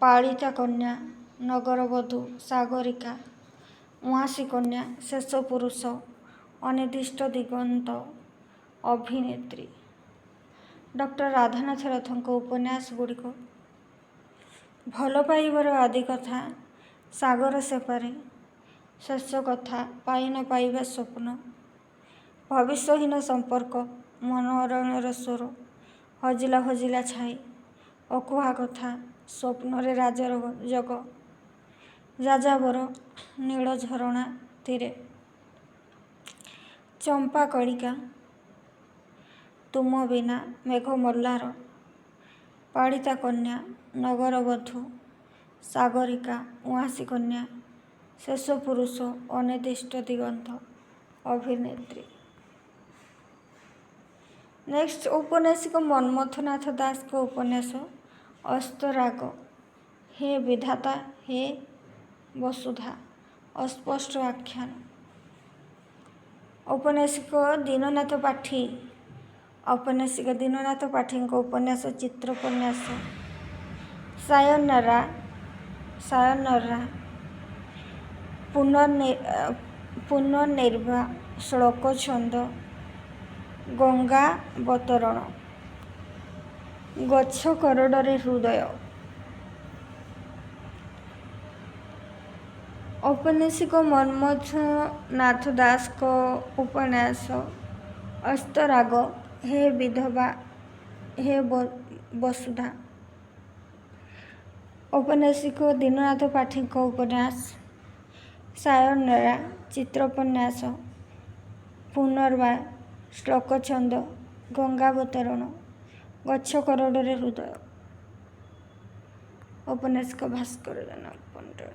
ପାଳିତା କନ୍ୟା, ନଗରବଧୂ, ସାଗରିକା, ଉଆଁସୀ କନ୍ୟା, ଶେଷ ପୁରୁଷ, ଅନିର୍ଦ୍ଦିଷ୍ଟ ଦିଗନ୍ତ, ଅଭିନେତ୍ରୀ। ଡକ୍ଟର ରାଧାନାଥ ରଥଙ୍କ ଉପନ୍ୟାସ ଗୁଡ଼ିକ ଭଲ ପାଇବାର ଆଦି କଥା, ସାଗର ସେପାରେ, ଶେଷ କଥା, ପାଇ ନ ପାଇବା ସ୍ୱପ୍ନ, ଭବିଷ୍ୟହୀନ ସମ୍ପର୍କ, ମନ ଅରଣ୍ୟର ସ୍ୱର, ହଜିଲା ହଜିଲା ଛାଇ, ଅକୁହା କଥା, ସ୍ୱପ୍ନରେ ରାଜଯୋଗ, ଯାଯାବର, ନୀଳ ଝରଣା ତୀରେ, ଚମ୍ପା କଳିକା, ତୁମ ବିନା, ମେଘ ମଲ୍ହାର, ପାଳିତା କନ୍ୟା, ନଗରବଧୂ, ସାଗରିକା, ଉଆଁସୀ କନ୍ୟା, ଶେଷ ପୁରୁଷ, ଅନିର୍ଦ୍ଦିଷ୍ଟ ଦିଗନ୍ତ, ଅଭିନେତ୍ରୀ। ନେକ୍ସଟ ଔପନ୍ୟାସିକ ମନ୍ମଥନାଥ ଦାସଙ୍କ ଉପନ୍ୟାସ ଅସ୍ତରାଗ, ହେ ବିଧାତା, ହେ ବସୁଧା, ଅସ୍ପଷ୍ଟ ଆଖ୍ୟାନ। ଔପନ୍ୟାସିକ ଦୀନନାଥ ପାଠୀଙ୍କ ଉପନ୍ୟାସ ଚିତ୍ରୋପନ୍ୟାସ ସାୟନରା, ପୁନର୍ନିର୍ବା ଶ୍ଳୋକ ଛନ୍ଦ ଗଙ୍ଗାବତରଣ ଗଛ କରଡ଼ରେ ହୃଦୟ। ଔପନ୍ୟାସିକ ମନ୍ମଥ ନାଥ ଦାସଙ୍କ ଉପନ୍ୟାସ ଅସ୍ତରାଗ ହେ ବିଧବା ହେ ବସୁଧା। ଔପନ୍ୟାସିକ ଦୀନନାଥ ପାଠୀଙ୍କ ଉପନ୍ୟାସ ସାୟନେରା ଚିତ୍ରୋପନ୍ୟାସ ପୁନର୍ବାର ଶ୍ଳୋକଛନ୍ଦ ଗଙ୍ଗାବତରଣ ଗଛ କରଡ଼ରେ ହୃଦୟ। ଔପନ୍ୟାସିକ ଭାସ୍କର ଜେନା ପଣ୍ଡା।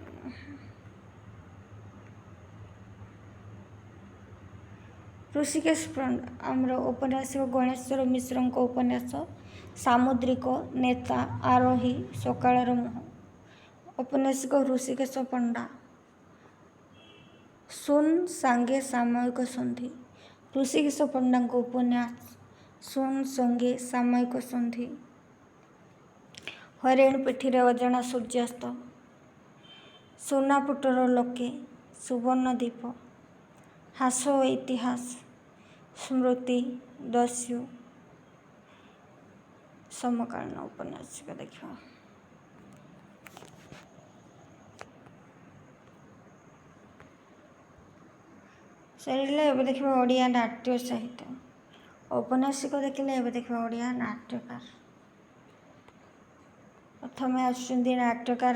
ଋଷିକେଶ ପଣ୍ଡା ଆମର ଔପନ୍ୟାସିକ ଗଣେଶ୍ୱର ମିଶ୍ରଙ୍କ ଉପନ୍ୟାସ ସାମୁଦ୍ରିକ ନେତା ଆରୋହୀ ସକାଳର ମୁହଁ। ଔପନ୍ୟାସିକ ଋଷିକେଶ ପଣ୍ଡା ଶୂନ ସାଙ୍ଗେ ସାମୟିକ ସନ୍ଧି। ଋଷିକେଶ ପଣ୍ଡାଙ୍କ ଉପନ୍ୟାସ ଶୂନ ସଙ୍ଗେ ସାମୟିକ ସନ୍ଧି ହରିଣ ପିଠିରେ ଅଜଣା ସୂର୍ଯ୍ୟାସ୍ତ ସୁନାପୁଟର ଲୋକେ ସୁବର୍ଣ୍ଣଦୀପ ହାସ ଓ ଇତିହାସ ସ୍ମୃତି ଦସ୍ୟୁ ସମକାଳୀନ ଔପନ୍ୟାସିକ ଦେଖିବା। ସରିଲେ ଏବେ ଦେଖିବା ଓଡ଼ିଆ ନାଟ୍ୟ ସାହିତ୍ୟ। ଔପନ୍ୟାସିକ ଦେଖିଲେ ଏବେ ଦେଖିବା ଓଡ଼ିଆ ନାଟ୍ୟକାର। ପ୍ରଥମେ ଆସୁଛନ୍ତି ନାଟ୍ୟକାର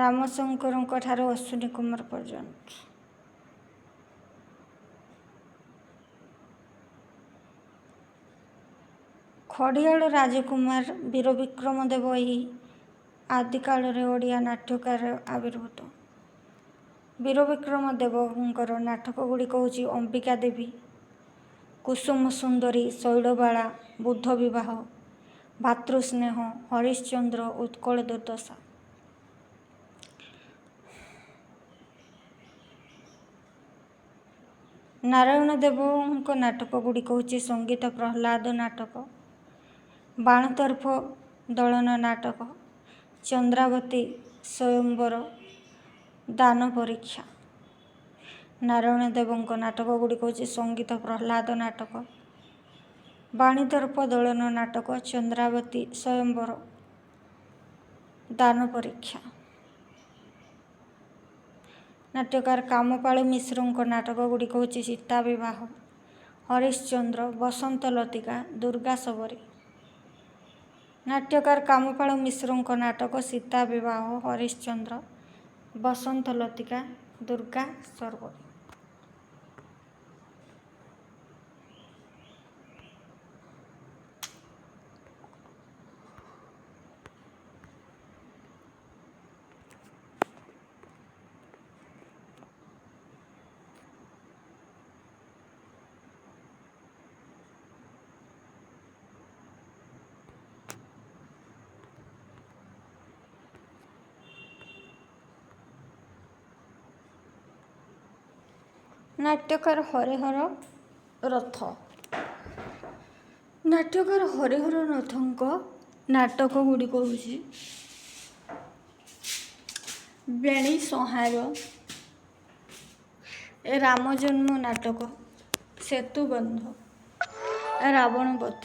ରାମଶଙ୍କରଙ୍କ ଠାରୁ ଅଶ୍ୱିନୀ କୁମାର ପର୍ଯ୍ୟନ୍ତ। ଖଡ଼ିଆଳ ରାଜକୁମାର ବୀର ବିକ୍ରମ ଦେବ ଏହି ଆଦିକାଳରେ ଓଡ଼ିଆ ନାଟ୍ୟକାର ଆବିର୍ଭୂତ। ବୀର ବିକ୍ରମ ଦେବଙ୍କର ନାଟକ ଗୁଡ଼ିକ ହେଉଛି ଅମ୍ବିକା ଦେବୀ କୁସୁମ ସୁନ୍ଦରୀ ଶୈଳବାଳା ବୁଦ୍ଧ ବିବାହ ଭାତୃସ୍ନେହ ହରିଶ୍ଚନ୍ଦ୍ର ଉତ୍କଳ ଦୁର୍ଦ୍ଦଶା। ନାରାୟଣ ଦେବଙ୍କ ନାଟକ ଗୁଡ଼ିକ ହେଉଛି ସଙ୍ଗୀତ ପ୍ରହ୍ଲାଦ ନାଟକ ବାଣତର୍ଫ ଦଳନ ନାଟକ ଚନ୍ଦ୍ରାବତୀ ସ୍ୱୟଂବର ଦାନ ପରୀକ୍ଷା। ନାରାୟଣ ଦେବଙ୍କ ନାଟକ ଗୁଡ଼ିକ ହେଉଛି ସଙ୍ଗୀତ ପ୍ରହ୍ଲାଦ ନାଟକ ବାଣୀତର୍ଫ ଦଳନ ନାଟକ ଚନ୍ଦ୍ରାବତୀ ସ୍ୱୟଂବର ଦାନ ପରୀକ୍ଷା। ନାଟ୍ୟକାର କାମପାଳ ମିଶ୍ରଙ୍କ ନାଟକ ଗୁଡ଼ିକ ହେଉଛି ସୀତା ବିବାହ ହରିଶ୍ଚନ୍ଦ୍ର ବସନ୍ତ ଲତିକା ଦୁର୍ଗା ଶବରୀ। ନାଟ୍ୟକାର କାମପାଳ ମିଶ୍ରଙ୍କ ନାଟକ ସୀତା ବିବାହ ହରିଶ୍ଚନ୍ଦ୍ର ବସନ୍ତ ଲତିକା ଦୁର୍ଗା ଶବରୀ। ନାଟ୍ୟକାର ହରିହର ରଥ। ନାଟ୍ୟକାର ହରିହର ରଥଙ୍କ ନାଟକ ଗୁଡ଼ିକ ହେଉଛି ବେଣୀ ସଂହାର ରାମଜନ୍ମ ନାଟକ ସେତୁବନ୍ଧ ରାବଣ ବଧ।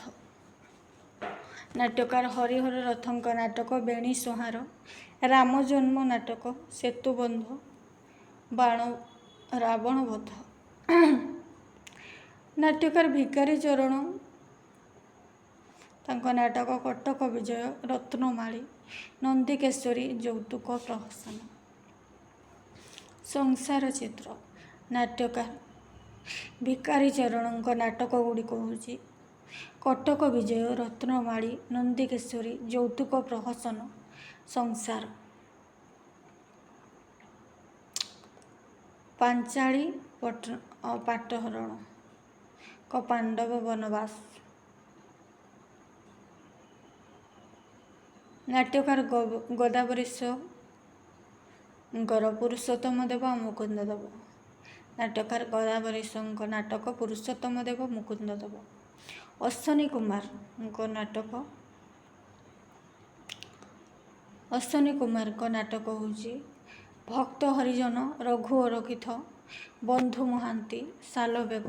ନାଟ୍ୟକାର ହରିହର ରଥଙ୍କ ନାଟକ ବେଣୀ ସଂହାର ରାମଜନ୍ମ ନାଟକ ସେତୁବନ୍ଧ ରାବଣ ବଧ। ନାଟ୍ୟକାର ଭିକାରୀ ଚରଣ ତାଙ୍କ ନାଟକ କଟକ ବିଜୟ ରତ୍ନମାଳୀ ନନ୍ଦିକେଶ୍ୱରୀ ଯୌତୁକ ପ୍ରହସନ। ସଂସାର ଚିତ୍ର। ନାଟ୍ୟକାର ଭିକାରୀ ଚରଣଙ୍କ ନାଟକ ଗୁଡ଼ିକ ହେଉଛି କଟକ ବିଜୟ ରତ୍ନମାଳୀ ନନ୍ଦିକେଶ୍ୱରୀ ଯୌତୁକ ପ୍ରହସନ ସଂସାର। ପାଞ୍ଚାଳୀ ପାଟହରଣ ପାଣ୍ଡବ ବନବାସ। ନାଟ୍ୟକାର ଗଦାବରୀଶଙ୍କର ପୁରୁଷୋତ୍ତମ ଦେବ ମୁକୁନ୍ଦ ଦେବ। ନାଟ୍ୟକାର ଗଦାବରୀଶଙ୍କ ନାଟକ ପୁରୁଷୋତ୍ତମ ଦେବ ମୁକୁନ୍ଦ ଦେବ। ଅଶ୍ୱିନୀ କୁମାରଙ୍କ ନାଟକ ହେଉଛି ଭକ୍ତ ହରିଜନ, ରଘୁ ଅରକ୍ଷିତ, ବନ୍ଧୁ ମହାନ୍ତି, ଶାଲବେଗ,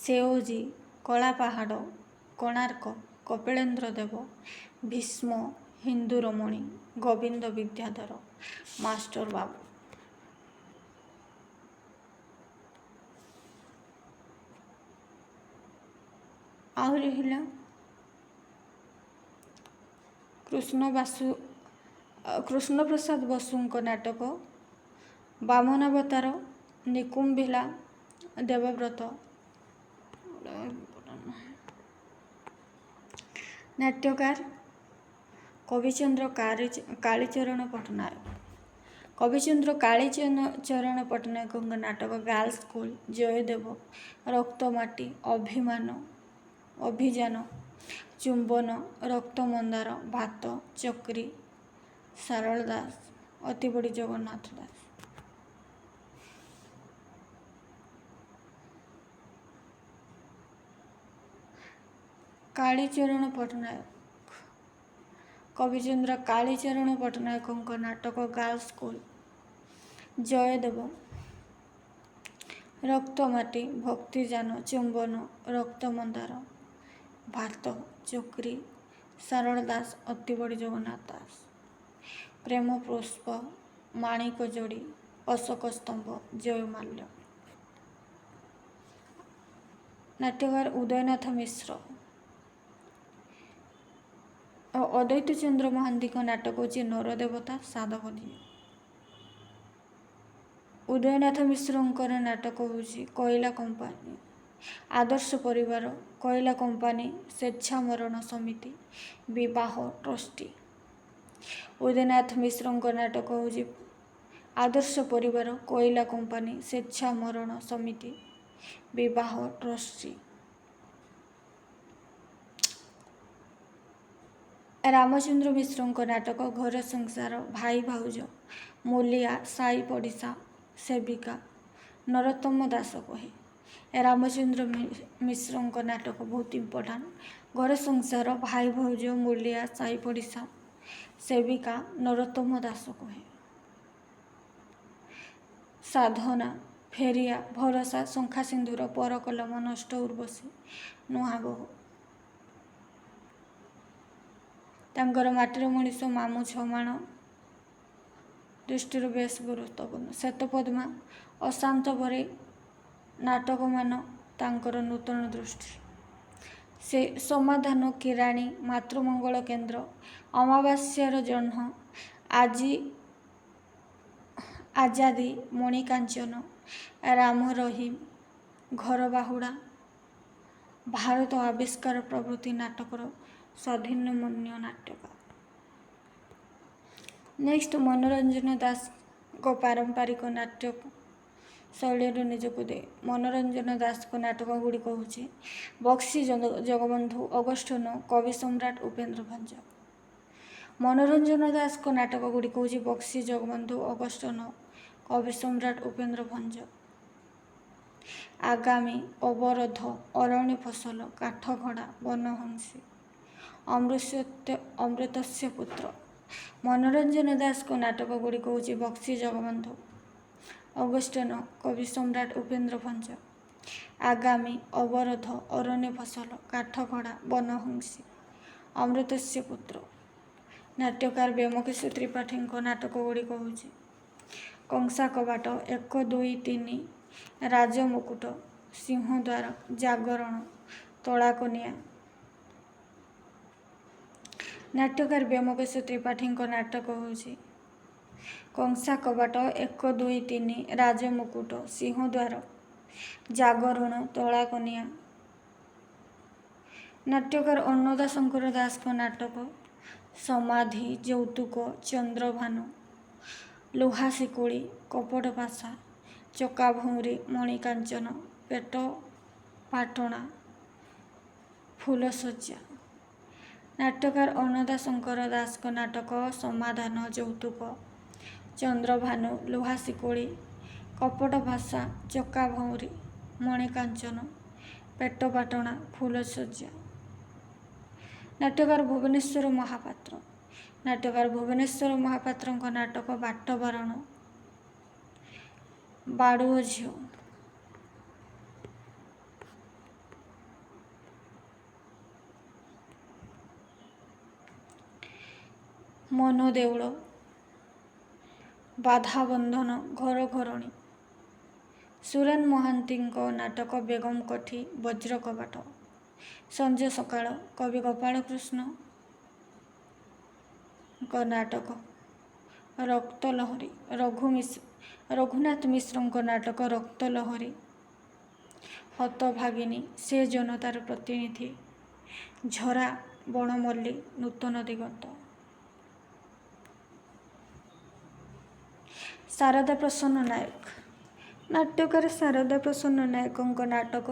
ସେଓଜି, କଳାପାହାଡ଼, କୋଣାର୍କ, କପିଳେନ୍ଦ୍ର ଦେବ, ଭୀଷ୍ମ, ହିନ୍ଦୁ ରମଣୀ, ଗୋବିନ୍ଦ ବିଦ୍ୟାଧର, ମାଷ୍ଟର ବାବୁ। ଆହୁରି ହେଲା କୃଷ୍ଣପ୍ରସାଦ ବସୁଙ୍କ ନାଟକ ବାମନାବତାର, ନିକୁମ୍ଭିଲା, ଦେବବ୍ରତ। ନାଟ୍ୟକାର କବିଚନ୍ଦ୍ର କାଳୀଚରଣ ପଟ୍ଟନାୟକ। କବିଚନ୍ଦ୍ର କାଳୀଚରଣ ପଟ୍ଟନାୟକଙ୍କ ନାଟକ ଗାର୍ଲସ ସ୍କୁଲ, ଜୟଦେବ, ରକ୍ତମାଟି, ଅଭିଯାନ, ଚୁମ୍ବନ, ରକ୍ତମନ୍ଦାର, ଭାତ, ଚକ୍ରୀ, ସାରଳା ଦାସ, ଅତିବଡ଼ି ଜଗନ୍ନାଥ ଦାସ। କାଳୀଚରଣ ପଟ୍ଟନାୟକ। କବିଚନ୍ଦ୍ର କାଳୀଚରଣ ପଟ୍ଟନାୟକଙ୍କ ନାଟକ ଗାର୍ଲସ ସ୍କୁଲ, ଜୟଦେବ, ରକ୍ତମାଟି, ଭକ୍ତିଯାନ, ଚୁମ୍ବନ, ରକ୍ତମନ୍ଦାର, ଭାତ, ଚକ୍ରୀ, ସାରଳା ଦାସ, ଅତିବଡ଼ି ଜଗନ୍ନାଥ ଦାସ। ପ୍ରେମ ପୁଷ୍ପ, ମାଣିକ ଯୋଡ଼ି, ଅଶୋକ ସ୍ତମ୍ଭ, ଜୟମାଲ୍ୟ। ନାଟ୍ୟକାର ଉଦୟନାଥ ମିଶ୍ର। ଅଦ୍ୱୈତ ଚନ୍ଦ୍ର ମହାନ୍ତିଙ୍କ ନାଟକ ହେଉଛି ନରଦେବତା, ସାଧବଧି। ଉଦୟନାଥ ମିଶ୍ରଙ୍କର ନାଟକ ହେଉଛି କୋଇଲା କମ୍ପାନୀ, ଆଦର୍ଶ ପରିବାର, କୋଇଲା କମ୍ପାନୀ, ସ୍ୱେଚ୍ଛାମରଣ ସମିତି, ବିବାହ ଟ୍ରଷ୍ଟି। ଉଦୟନାଥ ମିଶ୍ରଙ୍କ ନାଟକ ହେଉଛି ଆଦର୍ଶ ପରିବାର, କୋଇଲା କମ୍ପାନୀ, ସ୍ୱେଚ୍ଛାମରଣ ସମିତି, ବିବାହ ଟ୍ରଷ୍ଟି। ରାମଚନ୍ଦ୍ର ମିଶ୍ରଙ୍କ ନାଟକ ଘର ସଂସାର, ଭାଇ ଭାଉଜ, ମୂଲିଆ, ସାଇ ପଡ଼ିଶା, ସେବିକା, ନରୋତ୍ତମ ଦାସ କହେ। ରାମଚନ୍ଦ୍ର ମିଶ୍ରଙ୍କ ନାଟକ ବହୁତ ଇମ୍ପୋର୍ଟାଣ୍ଟ। ଘର ସଂସାର, ଭାଇ ଭାଉଜ, ମୂଲିଆ, ସାଇ ପଡ଼ିଶା, ସେବିକା, ନରୋତ୍ତମ ଦାସ କହେ। ସାଧନା, ଫେରିଆ, ଭରସା, ଶଙ୍ଖା ସିନ୍ଦୁର, ପରକଲମ, ନଷ୍ଟ ଉର୍ବଶୀ, ନୂଆ ବୋହୂ। ତାଙ୍କର ମାଟିର ମଣିଷ, ମାମୁଁ ଛମାଣ ଦୃଷ୍ଟିରୁ ବେଶ ଗୁରୁତ୍ୱପୂର୍ଣ୍ଣ। ଶ୍ଵେତପଦ୍ମା, ଅଶାନ୍ତ ପରି ନାଟକମାନ ତାଙ୍କର ନୂତନ ଦୃଷ୍ଟି। ସେ ସମାଧାନ, କିରାଣୀ, ମାତୃମଙ୍ଗଳ କେନ୍ଦ୍ର, ଅମାବାସ୍ୟାର ଜହ୍ନ, ଆଜାଦି, ମଣିକାଞ୍ଚନ, ରାମ ରହିମ, ଘର ବାହୁଡ଼ା, ଭାରତ ଆବିଷ୍କାର ପ୍ରଭୃତି ନାଟକର ସ୍ୱାଧୀନମନ୍ୟ ନାଟ୍ୟକାର। ନେକ୍ସଟ ମନୋରଞ୍ଜନ ଦାସଙ୍କ ପାରମ୍ପରିକ ନାଟ୍ୟ ଶୈଳୀରୁ ନିଜକୁ ଦେ। ମନୋରଞ୍ଜନ ଦାସଙ୍କ ନାଟକ ଗୁଡ଼ିକ ହେଉଛି ବକ୍ସି ଜଗବନ୍ଧୁ, ଅଗଷ୍ଟ 9, କବି ସମ୍ରାଟ ଉପେନ୍ଦ୍ର ଭଞ୍ଜ। ମନୋରଞ୍ଜନ ଦାସଙ୍କ ନାଟକ ଗୁଡ଼ିକ ହେଉଛି ବକ୍ସି ଜଗବନ୍ଧୁ, ଅଗଷ୍ଟ 9, କବି ସମ୍ରାଟ ଉପେନ୍ଦ୍ର ଭଞ୍ଜ। ଆଗାମୀ, ଅବରୋଧ, ଅରଣ୍ୟ ଫସଲ, କାଠଗଢ଼ା, ବନହଂସୀ, ଅମୃତସ୍ୟ ପୁତ୍ର। ମନୋରଞ୍ଜନ ଦାସଙ୍କ ନାଟକ ଗୁଡ଼ିକ ହେଉଛି ବକ୍ସି ଜଗବନ୍ଧୁ, ଅଗଷ୍ଟ 9, କବି ସମ୍ରାଟ ଉପେନ୍ଦ୍ର ଭଞ୍ଜ। ଆଗାମୀ, ଅବରୋଧ, ଅରଣ୍ୟ ଫସଲ, କାଠଗଢ଼ା, ବନହଂସୀ, ଅମୃତସ୍ୟ ପୁତ୍ର। ନାଟ୍ୟକାର ବ୍ୟୋମକେଶ ତ୍ରିପାଠୀଙ୍କ ନାଟକ ଗୁଡ଼ିକ ହେଉଛି କଂସା କବାଟ, 1, 2, 3, ରାଜମୁକୁଟ, ସିଂହଦ୍ୱାର, ଜାଗରଣ, ତଳାକନିଆ। ନାଟ୍ୟକାର ବ୍ୟୋମକେଶ ତ୍ରିପାଠୀଙ୍କ ନାଟକ ହେଉଛି କଂସା କବାଟ, 1, 2, 3, ରାଜମୁକୁଟ, ସିଂହଦ୍ୱାର, ଜାଗରଣ, ତଳାକନିଆ। ନାଟ୍ୟକାର ଅନ୍ନଦା ଶଙ୍କର ଦାସଙ୍କ ନାଟକ ସମାଧି, ଯୌତୁକ, ଚନ୍ଦ୍ରଭାନୁ, ଲୁହା ଶିକୁଳି, କପଟ ପାସା, ଚକାଭଉଁରୀ, ମଣିକାଞ୍ଚନ, ପେଟ ପାଟଣା, ଫୁଲଶଯ୍ୟା। ନାଟ୍ୟକାର ଅନ୍ନଦା ଶଙ୍କର ଦାସଙ୍କ ନାଟକ ସମାଧାନ, ଯୌତୁକ, ଚନ୍ଦ୍ରଭାନୁ, ଲୁହା ଶିକୁଳି, କପଟ ପାସା, ଚକାଭଉଁରୀ, ମଣିକାଞ୍ଚନ, ପେଟ ପାଟଣା, ଫୁଲଶଯ୍ୟା। ନାଟ୍ୟକାର ଭୁବନେଶ୍ୱର ମହାପାତ୍ର। ନାଟ୍ୟକାର ଭୁବନେଶ୍ୱର ମହାପାତ୍ରଙ୍କ ନାଟକ ବାଟବରଣ, ବାଡ଼ୁଅ ଝିଅ, ମନ ଦେଉଳ, ବାଧାବନ୍ଧନ, ଘର ଘରଣୀ। ସୁରେନ ମହାନ୍ତିଙ୍କ ନାଟକ ବେଗମ କୋଠି, ବଜ୍ର କବାଟ। ସଞ୍ଜ ସକାଳ, କବି ଗୋପାଳକୃଷ୍ଣଙ୍କ ନାଟକ ରକ୍ତ ଲହରୀ। ରଘୁନାଥ ମିଶ୍ରଙ୍କ ନାଟକ ରକ୍ତ ଲହରୀ। ହତଭାଗିନୀ, ସେ ଜନତାର ପ୍ରତିନିଧି। ଝରା ବଣମଲ୍ଲୀ, ନୂତନ ଦିଗନ୍ତ। ଶାରଦା ପ୍ରସନ୍ନ ନାୟକ। ନାଟ୍ୟକାର ଶାରଦା ପ୍ରସନ୍ନ ନାୟକଙ୍କ ନାଟକ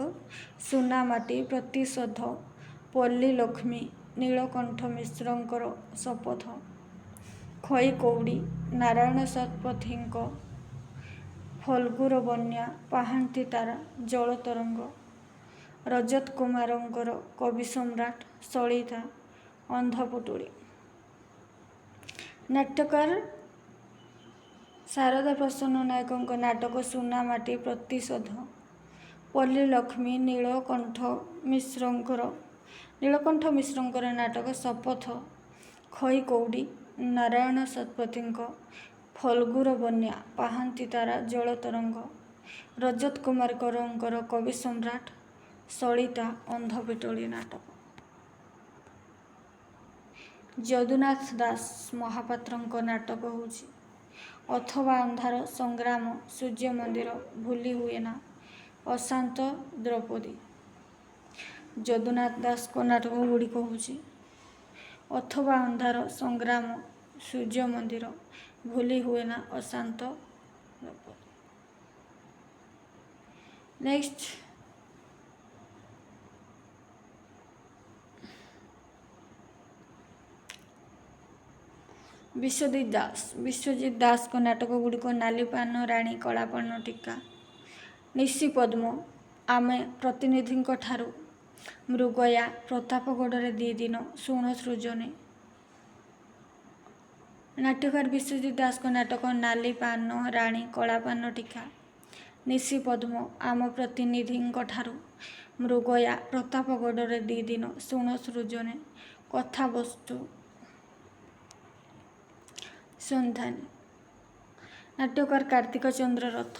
ସୁନାମାଟି, ପ୍ରତିଶୋଧ, ପଲ୍ଲୀ ଲକ୍ଷ୍ମୀ। ନୀଳକଣ୍ଠ ମିଶ୍ରଙ୍କର ଶପଥ। ଖଇକଉଡ଼ି, ନାରାୟଣ ଶତପଥୀଙ୍କ ଫଲ୍ଗୁର ବନ୍ୟା, ପାହାନ୍ତି ତାରା, ଜଳତରଙ୍ଗ। ରଜତ କୁମାରଙ୍କର କବି ସମ୍ରାଟ, ସଳିତା, ଅନ୍ଧପୁଟୁଳି। ନାଟ୍ୟକାର ଶାରଦା ପ୍ରସନ୍ନ ନାୟକଙ୍କ ନାଟକ ସୁନାମାଟି, ପ୍ରତିଶୋଧ, ପଲ୍ଲୀ ଲକ୍ଷ୍ମୀ। ନୀଳକଣ୍ଠ ମିଶ୍ରଙ୍କର ନାଟକ ଶପଥ। ଖଇକଉଡ଼ି, ନାରାୟଣ ଶତପଥୀଙ୍କ ଫଲ୍ଗୁର ବନ୍ୟା, ପାହାନ୍ତି ତାରା, ଜଳତରଙ୍ଗ। ରଜତ କୁମାରଙ୍କର କବି ସମ୍ରାଟ, ସଳିତା, ଅନ୍ଧପୁଟୁଳି ନାଟକ। ଯଦୁନାଥ ଦାସ ମହାପାତ୍ରଙ୍କ ନାଟକ ହେଉଛି ଅଥବା ଅନ୍ଧାର, ସଂଗ୍ରାମ, ସୂର୍ଯ୍ୟ ମନ୍ଦିର, ଭୁଲି ହୁଏନା, ଅଶାନ୍ତ ଦ୍ରୌପଦୀ। ଯଦୁନାଥ ଦାସଙ୍କ ନାଟକ ଗୁଡ଼ିକ ହେଉଛି ଅଥବା ଅନ୍ଧାର, ସଂଗ୍ରାମ, ସୂର୍ଯ୍ୟ ମନ୍ଦିର, ଭୁଲି ହୁଏନା, ଅଶାନ୍ତ ଦ୍ରୌପଦୀ। ନେକ୍ସଟ, ବିଶ୍ୱଜିତ ଦାସଙ୍କ ନାଟକ ଗୁଡ଼ିକ ନାଲି ପାନ ରାଣୀ, କଳା ପାନ ଟିକା, ନିଶି ପଦ୍ମ, ଆମେ ପ୍ରତିନିଧିଙ୍କ ଠାରୁ, ମୃଗୟା, ପ୍ରତାପଗଡ଼ରେ 2 ଦିନ, ଶୁଣ ସୃଜନୀ। ନାଟ୍ୟକାର ବିଶ୍ୱଜିତ ଦାସଙ୍କ ନାଟକ ନାଲି ପାନ ରାଣୀ, କଳା ପାନ ଟିକା, ନିଶି ପଦ୍ମ, ଆମ ପ୍ରତିନିଧିଙ୍କ ଠାରୁ, ମୃଗୟା, ପ୍ରତାପଗଡ଼ରେ 2 ଦିନ, ଶୁଣ ସୃଜନୀ। କଥାବସ୍ତୁ ସନ୍ଧାନୀ। ନାଟ୍ୟକାର କାର୍ତ୍ତିକ ଚନ୍ଦ୍ର ରଥ।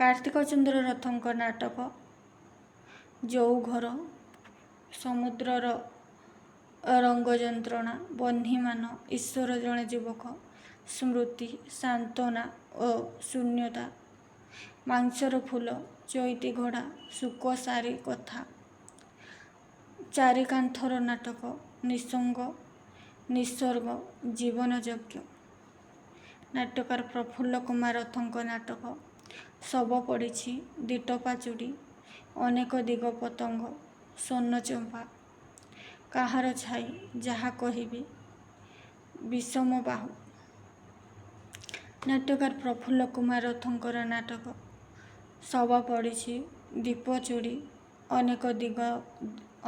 କାର୍ତ୍ତିକ ଚନ୍ଦ୍ର ରଥଙ୍କ ନାଟକ ଯଉଘର, ସମୁଦ୍ରର ରଙ୍ଗ ଯନ୍ତ୍ରଣା, ବହ୍ନିମାନ, ଈଶ୍ୱର ଜଣେ ଯୁବକ, ସ୍ମୃତି, ସାନ୍ତ୍ୱନା ଓ ଶୂନ୍ୟତା, ମାଂସର ଫୁଲ, ଚଇତି ଘୋଡ଼ା, ଶୁକସାରୀ କଥା। ଚାରିକାନ୍ଥର ନାଟକ ନିଃସଙ୍ଗ, ନିସର୍ଗ, ଜୀବନ ଯଜ୍ଞ। ନାଟ୍ୟକାର ପ୍ରଫୁଲ୍ଲ କୁମାର ରଥଙ୍କ ନାଟକ ଶବ ପଡ଼ିଛି, ଦିଟୋପା ଚୁଡ଼ି, ଅନେକ ଦିଗ ପତଙ୍ଗ, ସ୍ୱର୍ଣ୍ଣଚମ୍ପା, କାହାର ଛାଇ, ଯାହା କହିବି, ବିଷମ ବାହୁ। ନାଟ୍ୟକାର ପ୍ରଫୁଲ୍ଲ କୁମାର ରଥଙ୍କର ନାଟକ ଶବ ପଡ଼ିଛି, ଦୀପ ଚୁଡ଼ି,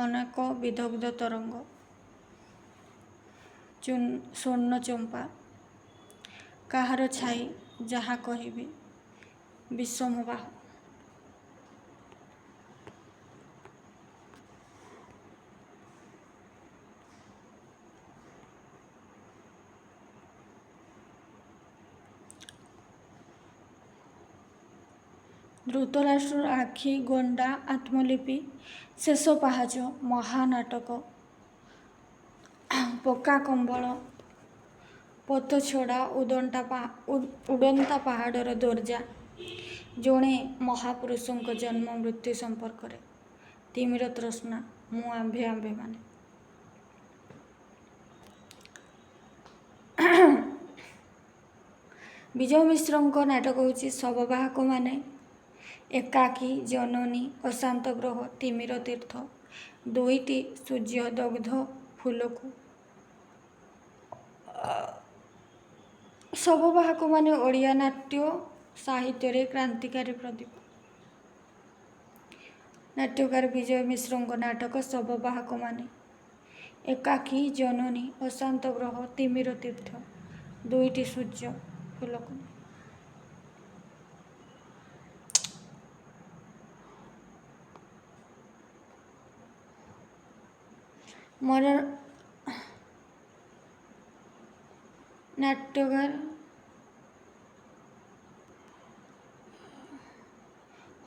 ଅନେକ ବିଦଗ୍ଧ ତରଙ୍ଗ, ସ୍ୱର୍ଣ୍ଣଚମ୍ପା, କାହାର ଛାଇ, ଯାହା କହିବି, ବିଷମ ବାହୁ। ଧୃତରାଷ୍ଟ୍ରର ଆଖି, ଗଣ୍ଡା, ଆତ୍ମଲିପି, ଶେଷ ପାହାଚ, ମହାନାଟକ, ପକ୍କା କମ୍ବଳ, ପତଛଡ଼ା, ଉଡ଼ନ୍ତା ପାହାଡ଼ର ଦରଜା, ଜଣେ ମହାପୁରୁଷଙ୍କ ଜନ୍ମ ମୃତ୍ୟୁ ସମ୍ପର୍କରେ, ତିମିର ତୃଷ୍ଣା, ମୁଁ ଆମ୍ଭେ ଆମ୍ଭେମାନେ। ବିଜୟ ମିଶ୍ରଙ୍କ ନାଟକ ହେଉଛି ଶବବାହକମାନେ, ଏକାକୀ, ଜନନୀ, ଅଶାନ୍ତ ଗ୍ରହ, ତିମିର ତୀର୍ଥ, 2ଟି ସୂର୍ଯ୍ୟ, ଦଗ୍ଧ ଫୁଲକୁ। ଶବବାହକମାନେ ଓଡ଼ିଆ ନାଟ୍ୟ ସାହିତ୍ୟରେ କ୍ରାନ୍ତିକାରୀ ପ୍ରଦୀପ। ନାଟ୍ୟକାର ବିଜୟ ମିଶ୍ରଙ୍କ ନାଟକ ଶବବାହକମାନେ, ଏକାକୀ, ଜନନୀ, ଅଶାନ୍ତ ଗ୍ରହ, ତିମିର ତୀର୍ଥ, 2ଟି ସୂର୍ଯ୍ୟ, ଫୁଲକୁ। ମୋର ନାଟ୍ୟକାର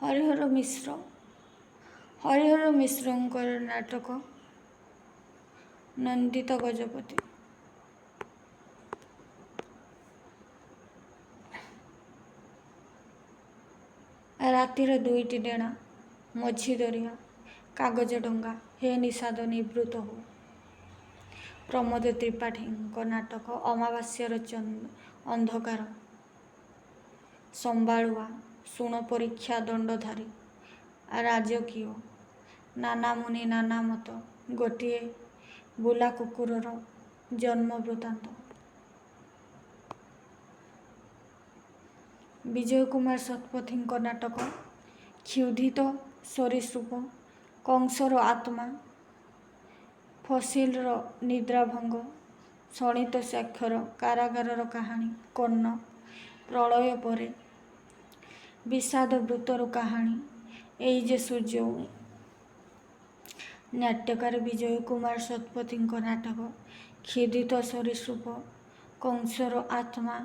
ହରିହର ମିଶ୍ରଙ୍କର ନାଟକ ନନ୍ଦିତ ଗଜପତି। ରାତିର ଦୁଇଟି ଡେଣା ମଝି ଦରିଆ କାଗଜ ଡଙ୍ଗା ହେ ନିଷାଦ ନିବୃତ ହଉ। ପ୍ରମୋଦ ତ୍ରିପାଠୀଙ୍କ ନାଟକ ଅମାବାସ୍ୟାର ଅନ୍ଧକାର। ସମ୍ବାଳୁଆ ଶୁଣ ପରୀକ୍ଷା ଦଣ୍ଡଧାରୀ ରାଜକୀୟ ନାନାମୁନି ନାନା ମତ ଗୋଟିଏ ବୁଲା କୁକୁରର ଜନ୍ମ ବୃତ୍ତାନ୍ତ। ବିଜୟ କୁମାର ଶତପଥୀଙ୍କ ନାଟକ କ୍ଷୁଧିତ ସରୀସୃପ କଂସର ଆତ୍ମା ଫସିଲର ନିଦ୍ରାଭଙ୍ଗ ଶଣିତ ସ୍ୱାକ୍ଷର କାରାଗାରର କାହାଣୀ କର୍ଣ୍ଣ ପ୍ରଳୟ ପରେ ବିଷାଦ ବୃତ୍ତର କାହାଣୀ ଏଇ ଯେ ସୂର୍ଯ୍ୟ ଉଇଁ। ନାଟ୍ୟକାର ବିଜୟ କୁମାର ଶତପଥୀଙ୍କ ନାଟକ କ୍ଷୁଧିତ ସରୀସୃପ କଂସର ଆତ୍ମା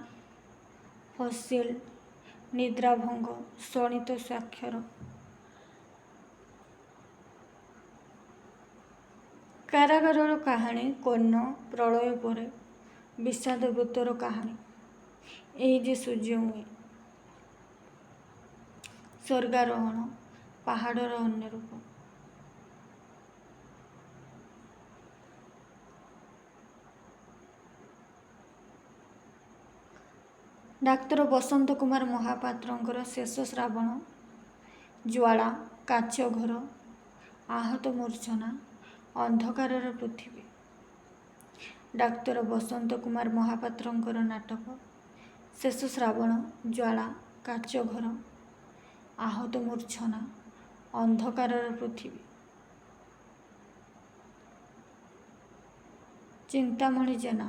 ଫସିଲ ନିଦ୍ରାଭଙ୍ଗ ଶଣିତ ସ୍ୱାକ୍ଷର କାରାଗାରର କାହାଣୀ କର୍ଣ୍ଣ ପ୍ରଳୟ ପରେ ବିଷାଦ ବୃତ୍ତର କାହାଣୀ ଏଇ ଯେ ସୂର୍ଯ୍ୟ ଉଇଁ। ସ୍ୱର୍ଗାରୋହଣ ପାହାଡ଼ର ଅନ୍ୟ ରୂପ। ଡାକ୍ତର ବସନ୍ତ କୁମାର ମହାପାତ୍ରଙ୍କର ଶେଷ ଶ୍ରାବଣ ଜ୍ୱାଳା କାଚ ଘର ଆହତ ମୂର୍ଚ୍ଛନା ଅନ୍ଧକାରର ପୃଥିବୀ। ଡାକ୍ତର ବସନ୍ତ କୁମାର ମହାପାତ୍ରଙ୍କର ନାଟକ ଶେଷ ଶ୍ରାବଣ ଜ୍ୱାଳା କାଚ ଘର ଆହତ ମୂର୍ଚ୍ଛନା ଅନ୍ଧକାରର ପୃଥିବୀ। ଚିନ୍ତାମଣି ଜେନା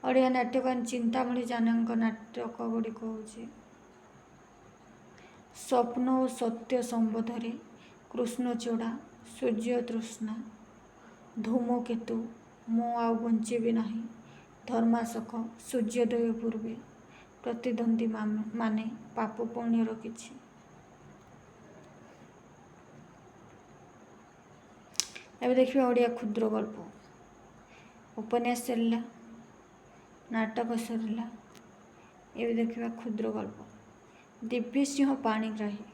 ଓଡ଼ିଆ ନାଟ୍ୟକାର ଚିନ୍ତାମଣି ଜେନାଙ୍କ ନାଟକ ଗୁଡ଼ିକ ହେଉଛି ସ୍ୱପ୍ନ ଓ ସତ୍ୟ ସମ୍ବନ୍ଧରେ କୃଷ୍ଣଚୂଡ଼ା ସୂର୍ଯ୍ୟ ତୃଷ୍ଣା ଧୂମକେତୁ ମୁଁ ଆଉ ବଞ୍ଚିବି ନାହିଁ ଧର୍ମାଶୋକ ସୂର୍ଯ୍ୟୋଦୟ ପୂର୍ବେ ପ୍ରତିଦ୍ୱନ୍ଦ୍ୱୀ ମାନେ ପାପ ପୁଣ୍ୟର କିଛି। ଏବେ ଦେଖିବା ଓଡ଼ିଆ କ୍ଷୁଦ୍ର ଗଳ୍ପ। ଉପନ୍ୟାସ ସରିଲା, ନାଟକ ସରିଲା, ଏବେ ଦେଖିବା କ୍ଷୁଦ୍ର ଗଳ୍ପ। ଦିବ୍ୟସିଂହ ପାଣିଗ୍ରାହୀ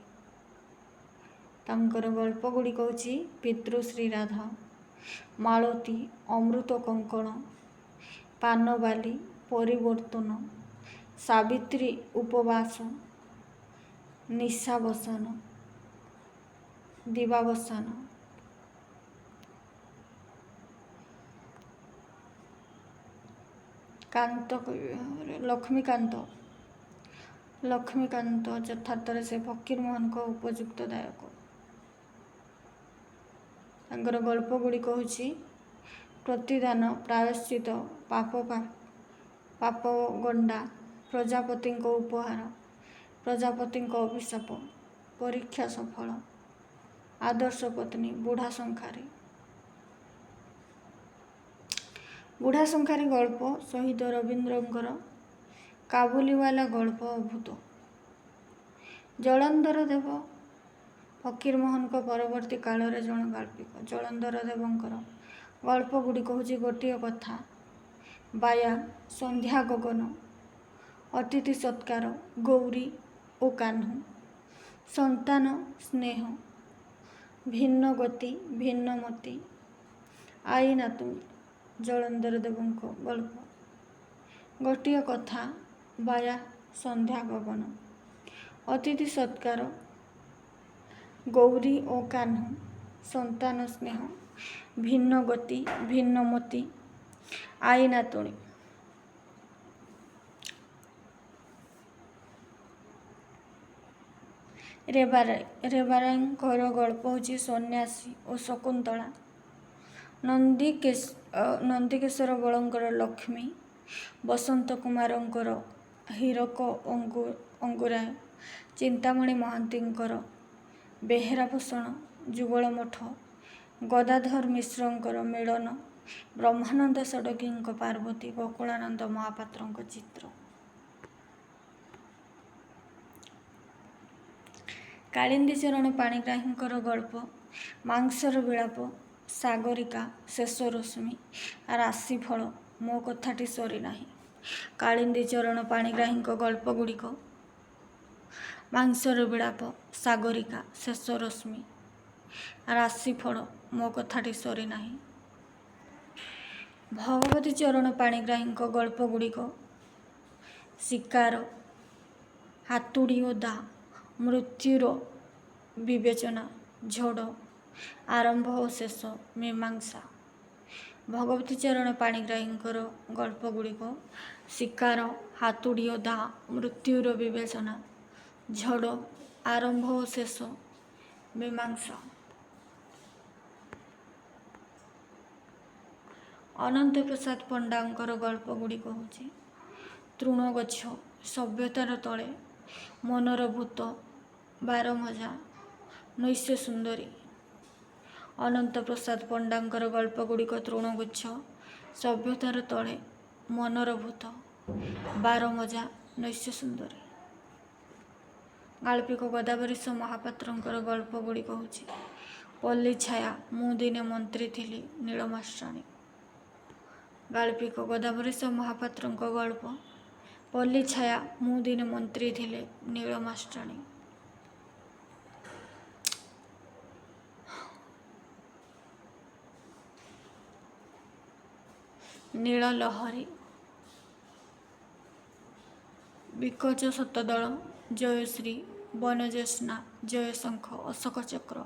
ତାଙ୍କର ଗଳ୍ପ ଗୁଡ଼ିକ ହେଉଛି ପିତୃଶ୍ରୀ ରାଧା ମାଳତୀ ଅମୃତ କଙ୍କଣ ପାନବାଲି ପରିବର୍ତ୍ତନ ସାବିତ୍ରୀ ଉପବାସ ନିଶାବସାନ ଦିବାବସାନ କାନ୍ତ ଲକ୍ଷ୍ମୀକାନ୍ତ ଯଥାର୍ଥରେ ସେ ଫକୀରମୋହନଙ୍କ ଉପଯୁକ୍ତ ଦାୟକ। ତାଙ୍କର ଗଳ୍ପ ଗୁଡ଼ିକ ହେଉଛି ପ୍ରତିଦାନ ପ୍ରାୟଶ୍ଚିତ ପାପ ଗଣ୍ଡା ପ୍ରଜାପତିଙ୍କ ଉପହାର ପ୍ରଜାପତିଙ୍କ ଅଭିଶାପ ପରୀକ୍ଷା ସଫଳ ଆଦର୍ଶ ପତ୍ନୀ ବୁଢ଼ା ଶଙ୍ଖାରୀ ଗଳ୍ପ ଶହୀଦ ରବୀନ୍ଦ୍ରଙ୍କର କାବୁଲିୱାଲା ଗଳ୍ପ ଅଭୂତ। ଜଳନ୍ଧର ଦେବ ଫକୀରମୋହନଙ୍କ ପରବର୍ତ୍ତୀ କାଳରେ ଜଣେ ଗାଳ୍ପିକ। ଜଳନ୍ଧର ଦେବଙ୍କର ଗଳ୍ପ ଗୁଡ଼ିକ ହେଉଛି ଗୋଟିଏ କଥା ବାୟା ସନ୍ଧ୍ୟା ଗଗନ ଅତିଥି ସତ୍କାର ଗୌରୀ ଓ କାହ୍ନୁ ସନ୍ତାନ ସ୍ନେହ ଭିନ୍ନ ଗତି ଭିନ୍ନ ମତି ଆଇ ନାତୁଣୀ। ଜଳନ୍ଧର ଦେବଙ୍କ ଗଳ୍ପ ଗୋଟିଏ କଥା ବାୟା ସନ୍ଧ୍ୟା ଗଗନ ଅତିଥି ସତ୍କାର ଗୌରୀ ଓ କାହ୍ନୁ ସନ୍ତାନ ସ୍ନେହ ଭିନ୍ନ ଗତି ଭିନ୍ନ ମତି ଆଇ ନାତୁଣୀ। ରେବାରାୟଙ୍କର ଗଳ୍ପ ହେଉଛି ସନ୍ନ୍ୟାସୀ ଓ ଶକୁନ୍ତଳା। ନନ୍ଦିକେଶ୍ୱର ବଳଙ୍କର ଲକ୍ଷ୍ମୀ ବସନ୍ତ କୁମାରଙ୍କର ହୀରକ ଅଙ୍ଗୁରାୟ ଚିନ୍ତାମଣି ମହାନ୍ତିଙ୍କର ବେହେରା ଭୂଷଣ ଯୁଗଳ ମଠ ଗଦାଧର ମିଶ୍ରଙ୍କର ମିଳନ, ବ୍ରହ୍ମାନନ୍ଦ ଷଡ଼ଙ୍ଗୀଙ୍କ ପାର୍ବତୀ, ଗୋକୁଳାନନ୍ଦ ମହାପାତ୍ରଙ୍କ ଚିତ୍ର। କାଳିନ୍ଦୀ ଚରଣ ପାଣିଗ୍ରାହୀଙ୍କର ଗଳ୍ପ, ମାଂସର ବିଳାପ, ସାଗରିକା, ଶେଷ ରଶ୍ମି, ରାଶିଫଳ, ମୋ କଥାଟି ସରିନାହିଁ। କାଳିନ୍ଦୀ ଚରଣ ପାଣିଗ୍ରାହୀଙ୍କ ଗଳ୍ପ ଗୁଡ଼ିକ ମାଂସର ବିଳାପ, ସାଗରିକା, ଶେଷ ରଶ୍ମି, ରାଶିଫଳ, ମୋ କଥାଟି ସରିନାହିଁ। ଭଗବତୀ ଚରଣ ପାଣିଗ୍ରାହୀଙ୍କ ଗଳ୍ପ ଗୁଡ଼ିକ ଶିକାର, ହାତୁଡ଼ି ଓ ଦା, ମୃତ୍ୟୁର ବିବେଚନା, ଝଡ଼, ଆରମ୍ଭ ଓ ଶେଷ, ମୀମାଂସା। ଭଗବତୀ ଚରଣ ପାଣିଗ୍ରାହୀଙ୍କର ଗଳ୍ପ ଗୁଡ଼ିକ ଶିକାର, ହାତୁଡ଼ି ଓ ଦା, ମୃତ୍ୟୁର ବିବେଚନା, ଝଡ଼, ଆରମ୍ଭ ଓ ଶେଷ, ମୀମାଂସା। ଅନନ୍ତ ପ୍ରସାଦ ପଣ୍ଡାଙ୍କର ଗଳ୍ପ ଗୁଡ଼ିକ ହେଉଛି ତୃଣଗଛ, ସଭ୍ୟତାର ତଳେ, ମନର ଭୂତ, ବାରମଜା, ନୈଶ ସୁନ୍ଦରୀ। ଅନନ୍ତ ପ୍ରସାଦ ପଣ୍ଡାଙ୍କର ଗଳ୍ପ ଗୁଡ଼ିକ ତୃଣଗଛ, ସଭ୍ୟତାର ତଳେ, ମନର ଭୂତ, ବାରମଜା, ନୈଶ ସୁନ୍ଦରୀ। ଗାଳ୍ପିକ ଗୋଦାବରୀଶ ମହାପାତ୍ରଙ୍କର ଗଳ୍ପ ଗୁଡ଼ିକ ହେଉଛି ପଲ୍ଲୀଛାୟା, ମୁଁ ଦିନେ ମନ୍ତ୍ରୀ ଥିଲି, ନୀଳମାଷ୍ଟ୍ରାଣୀ। ଗାଳ୍ପିକ ଗୋଦାବରୀଶ ମହାପାତ୍ରଙ୍କ ଗଳ୍ପ ପଲ୍ଲୀଛାୟା, ମୁଁ ଦିନେ ମନ୍ତ୍ରୀ ଥିଲେ, ନୀଳମାଷ୍ଟ୍ରାଣୀ। ନୀଳଲହରୀ, ବିକଚ ଶତଦଳ, ଜୟଶ୍ରୀ, ବନଜ୍ୟେଷ୍ଠା, ଜୟଶଙ୍ଖ, ଅଶୋକ ଚକ୍ର,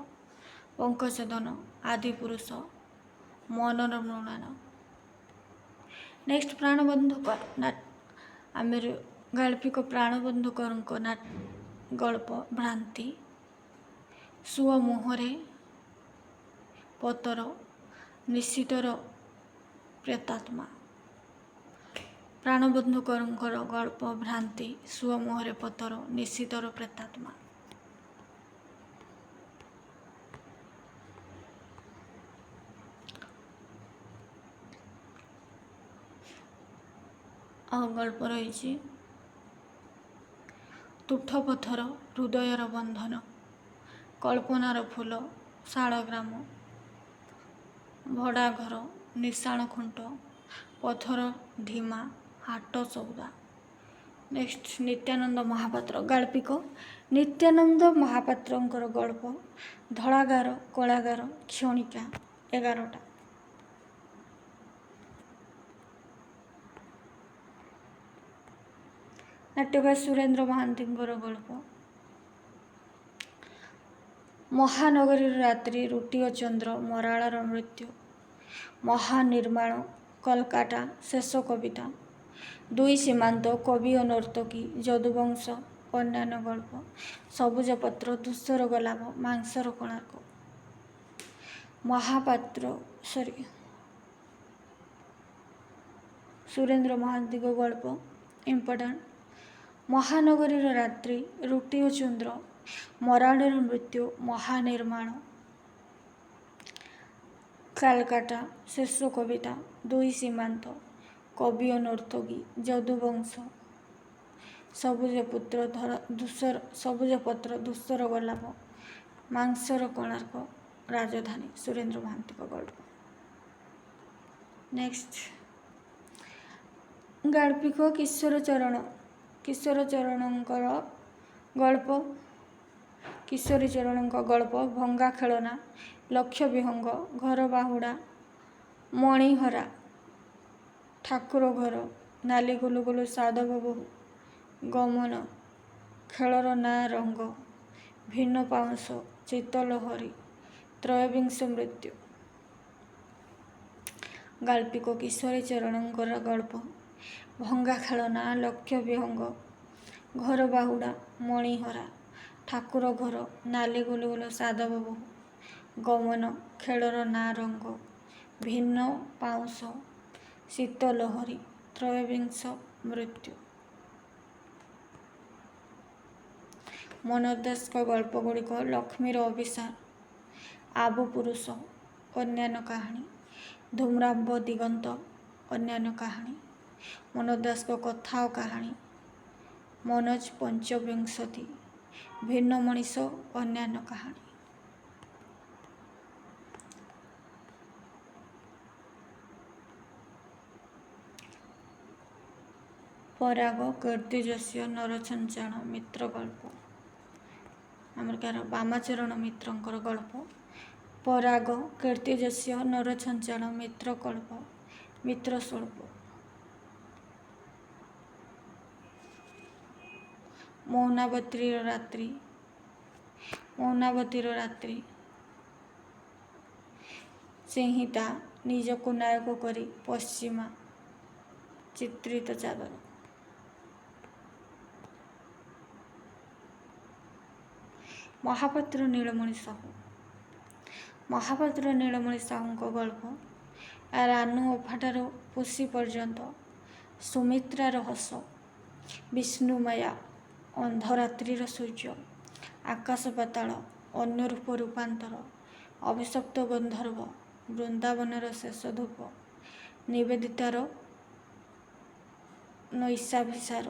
ପଙ୍କଜଦନ, ଆଦିପୁରୁଷ, ମନୋରମୃଣାଳ। ନେକ୍ସଟ ପ୍ରାଣବନ୍ଧୁକ ଆମର ଗାଳ୍ପିକ ପ୍ରାଣବନ୍ଧୁକଙ୍କ ଗଳ୍ପ ଭ୍ରାନ୍ତି, ସୁଅ ମୁହଁରେ ପତର, ନିଶିତର ପ୍ରେତାତ୍ମା। ପ୍ରାଣବନ୍ଧୁକଙ୍କର ଗଳ୍ପ ଭ୍ରାନ୍ତି, ସୁଅ ମୁହଁରେ ପତର, ନିଶିତର ପ୍ରେତାତ୍ମା। ଆଉ ଗଳ୍ପ ରହିଛି ତୁଠ ପଥର, ହୃଦୟର ବନ୍ଧନ, କଳ୍ପନାର ଫୁଲ, ଶାଳଗ୍ରାମ, ଭଡ଼ାଘର, ନିଶାଣ ଖୁଣ୍ଟ, ପଥର ଢିମା, ହାଟ ସଉଦା। ନେକ୍ସଟ ନିତ୍ୟାନନ୍ଦ ମହାପାତ୍ର ଗାଳ୍ପିକ ନିତ୍ୟାନନ୍ଦ ମହାପାତ୍ରଙ୍କର ଗଳ୍ପ ଧଳାଗାର, କଳାଗାର, କ୍ଷଣିକା, 11ଟା। ନାଟ୍ୟକାର ସୁରେନ୍ଦ୍ର ମହାନ୍ତିଙ୍କର ଗଳ୍ପ ମହାନଗରୀର ରାତ୍ରି, ରୁଟି ଓ ଚନ୍ଦ୍ର, ମରାଳର ମୃତ୍ୟୁ, ମହାନିର୍ମାଣ, କଲକାଟା, ଶେଷ କବିତା, ଦୁଇ ସୀମାନ୍ତ, କବି ଓ ନର୍ତ୍ତକୀ, ଯଦୁବଂଶ, ଅନ୍ୟାନ୍ୟ ଗଳ୍ପ, ସବୁଜ ପତ୍ର, ଧୂସର ଗୋଲାପ, ମାଂସର କୋଣାର୍କ। ସୁରେନ୍ଦ୍ର ମହାନ୍ତିଙ୍କ ଗଳ୍ପ ଇମ୍ପୋର୍ଟାଣ୍ଟ ମହାନଗରୀର ରାତ୍ରି, ରୁଟି ଓ ଚନ୍ଦ୍ର, ମରାଳର ମୃତ୍ୟୁ, ମହାନିର୍ମାଣ, କାଲକାଟା, ଶେଷ କବିତା, ଦୁଇ ସୀମାନ୍ତ, କବି ଓ ନର୍ତ୍ତକୀ, ଯଦୁବଂଶ, ସବୁଜ ପତ୍ର, ଧୂସର ଗୋଲାପ, ମାଂସର କୋଣାର୍କ, ରାଜଧାନୀ। ସୁରେନ୍ଦ୍ର ମହାନ୍ତିଙ୍କ ଗଳ୍ପ। ନେକ୍ସଟ ଗାଳ୍ପିକ କିଶୋରଚରଣଙ୍କର ଗଳ୍ପ କିଶୋରୀଚରଣଙ୍କ ଗଳ୍ପ ଭଙ୍ଗା ଖେଳନା, ଲକ୍ଷ୍ୟ ବିହଙ୍ଗ, ଘର ବାହୁଡ଼ା, ମଣିହରା, ଠାକୁର ଘର, ନାଲି ଗୁଲୁଗୁଲୁ, ସାଧବ ବୋହୂ, ଗମନ, ଖେଳର ନାଁ ରଙ୍ଗ, ଭିନ୍ନ ପାଉଁଶ, ଚିତ୍ତଲହରୀ, ତ୍ରୟୋବିଂଶ ମୃତ୍ୟୁ। ଗାଳ୍ପିକ କିଶୋରୀଚରଣଙ୍କର ଗଳ୍ପ ଭଙ୍ଗା ଖେଳନା, ଲକ୍ଷ୍ୟ ବିହଙ୍ଗ, ଘର ବାହୁଡ଼ା, ମଣିହରା, ଠାକୁର ଘର, ନାଲି ଗୁଲୁଗୁଲୁ, ସାଧବ ବୋହୂ, ଗମନ, ଖେଳର ନାଁ ରଙ୍ଗ, ଭିନ୍ନ ପାଉଁଶ, ଚିତ୍ତଲହରୀ, ତ୍ରୟୋବିଂଶ ମୃତ୍ୟୁ। ମନୋଜ ଦାସଙ୍କ ଗଳ୍ପ ଗୁଡ଼ିକ ଲକ୍ଷ୍ମୀର ଅଭିସାର, ଆବୁ ପୁରୁଷ, ଅନ୍ୟାନ୍ୟ କାହାଣୀ, ଧୂମ୍ରାମ୍ବ ଦିଗନ୍ତ ଅନ୍ୟାନ୍ୟ କାହାଣୀ, ମନୋଜ ଦାସଙ୍କ କଥା ଓ କାହାଣୀ, ମନୋଜ ପଞ୍ଚବିଂଶତି, ଭିନ୍ନ ମଣିଷ ଅନ୍ୟାନ୍ୟ କାହାଣୀ। ପରାଗ କୀର୍ତ୍ତିଯୋଷ୍ୟ ନରଛଞ୍ଚାଣ ମିତ୍ର ଗଳ୍ପ, ଆମରିକାର ବାମାଚରଣ ମିତ୍ରଙ୍କର ଗଳ୍ପ। ପରାଗ କୀର୍ତ୍ତିଯୋଷ୍ୟ ନରଛଞ୍ଚାଣ ମିତ୍ର ଗଳ୍ପ, ମିତ୍ର ସ୍ୱଳ୍ପ। ମୌନାବତୀର ରାତ୍ରି, ମୌନାବତୀର ରାତ୍ରି, ସଂହିତା ନିଜକୁ ନାୟକ କରି ପଶ୍ଚିମା ଚିତ୍ରିତ ଚାଦର। ମହାପାତ୍ର ନୀଳମଣି ସାହୁ, ମହାପାତ୍ର ନୀଳମଣି ସାହୁଙ୍କ ଗଳ୍ପ। ରାନୁ ଅଫାଠାରୁ ପୁଷି ପର୍ଯ୍ୟନ୍ତ, ସୁମିତ୍ରାର ହସ, ବିଷ୍ଣୁମାୟା, ଅନ୍ଧରାତ୍ରିର ସୂର୍ଯ୍ୟ, ଆକାଶ ପାତାଳ, ଅନ୍ୟରୂପ ରୂପାନ୍ତର, ଅଭିଶପ୍ତ ଗନ୍ଧର୍ବ, ବୃନ୍ଦାବନର ଶେଷ ଧୂପ, ନିବେଦିତାର ନୈଶାଭିସାର।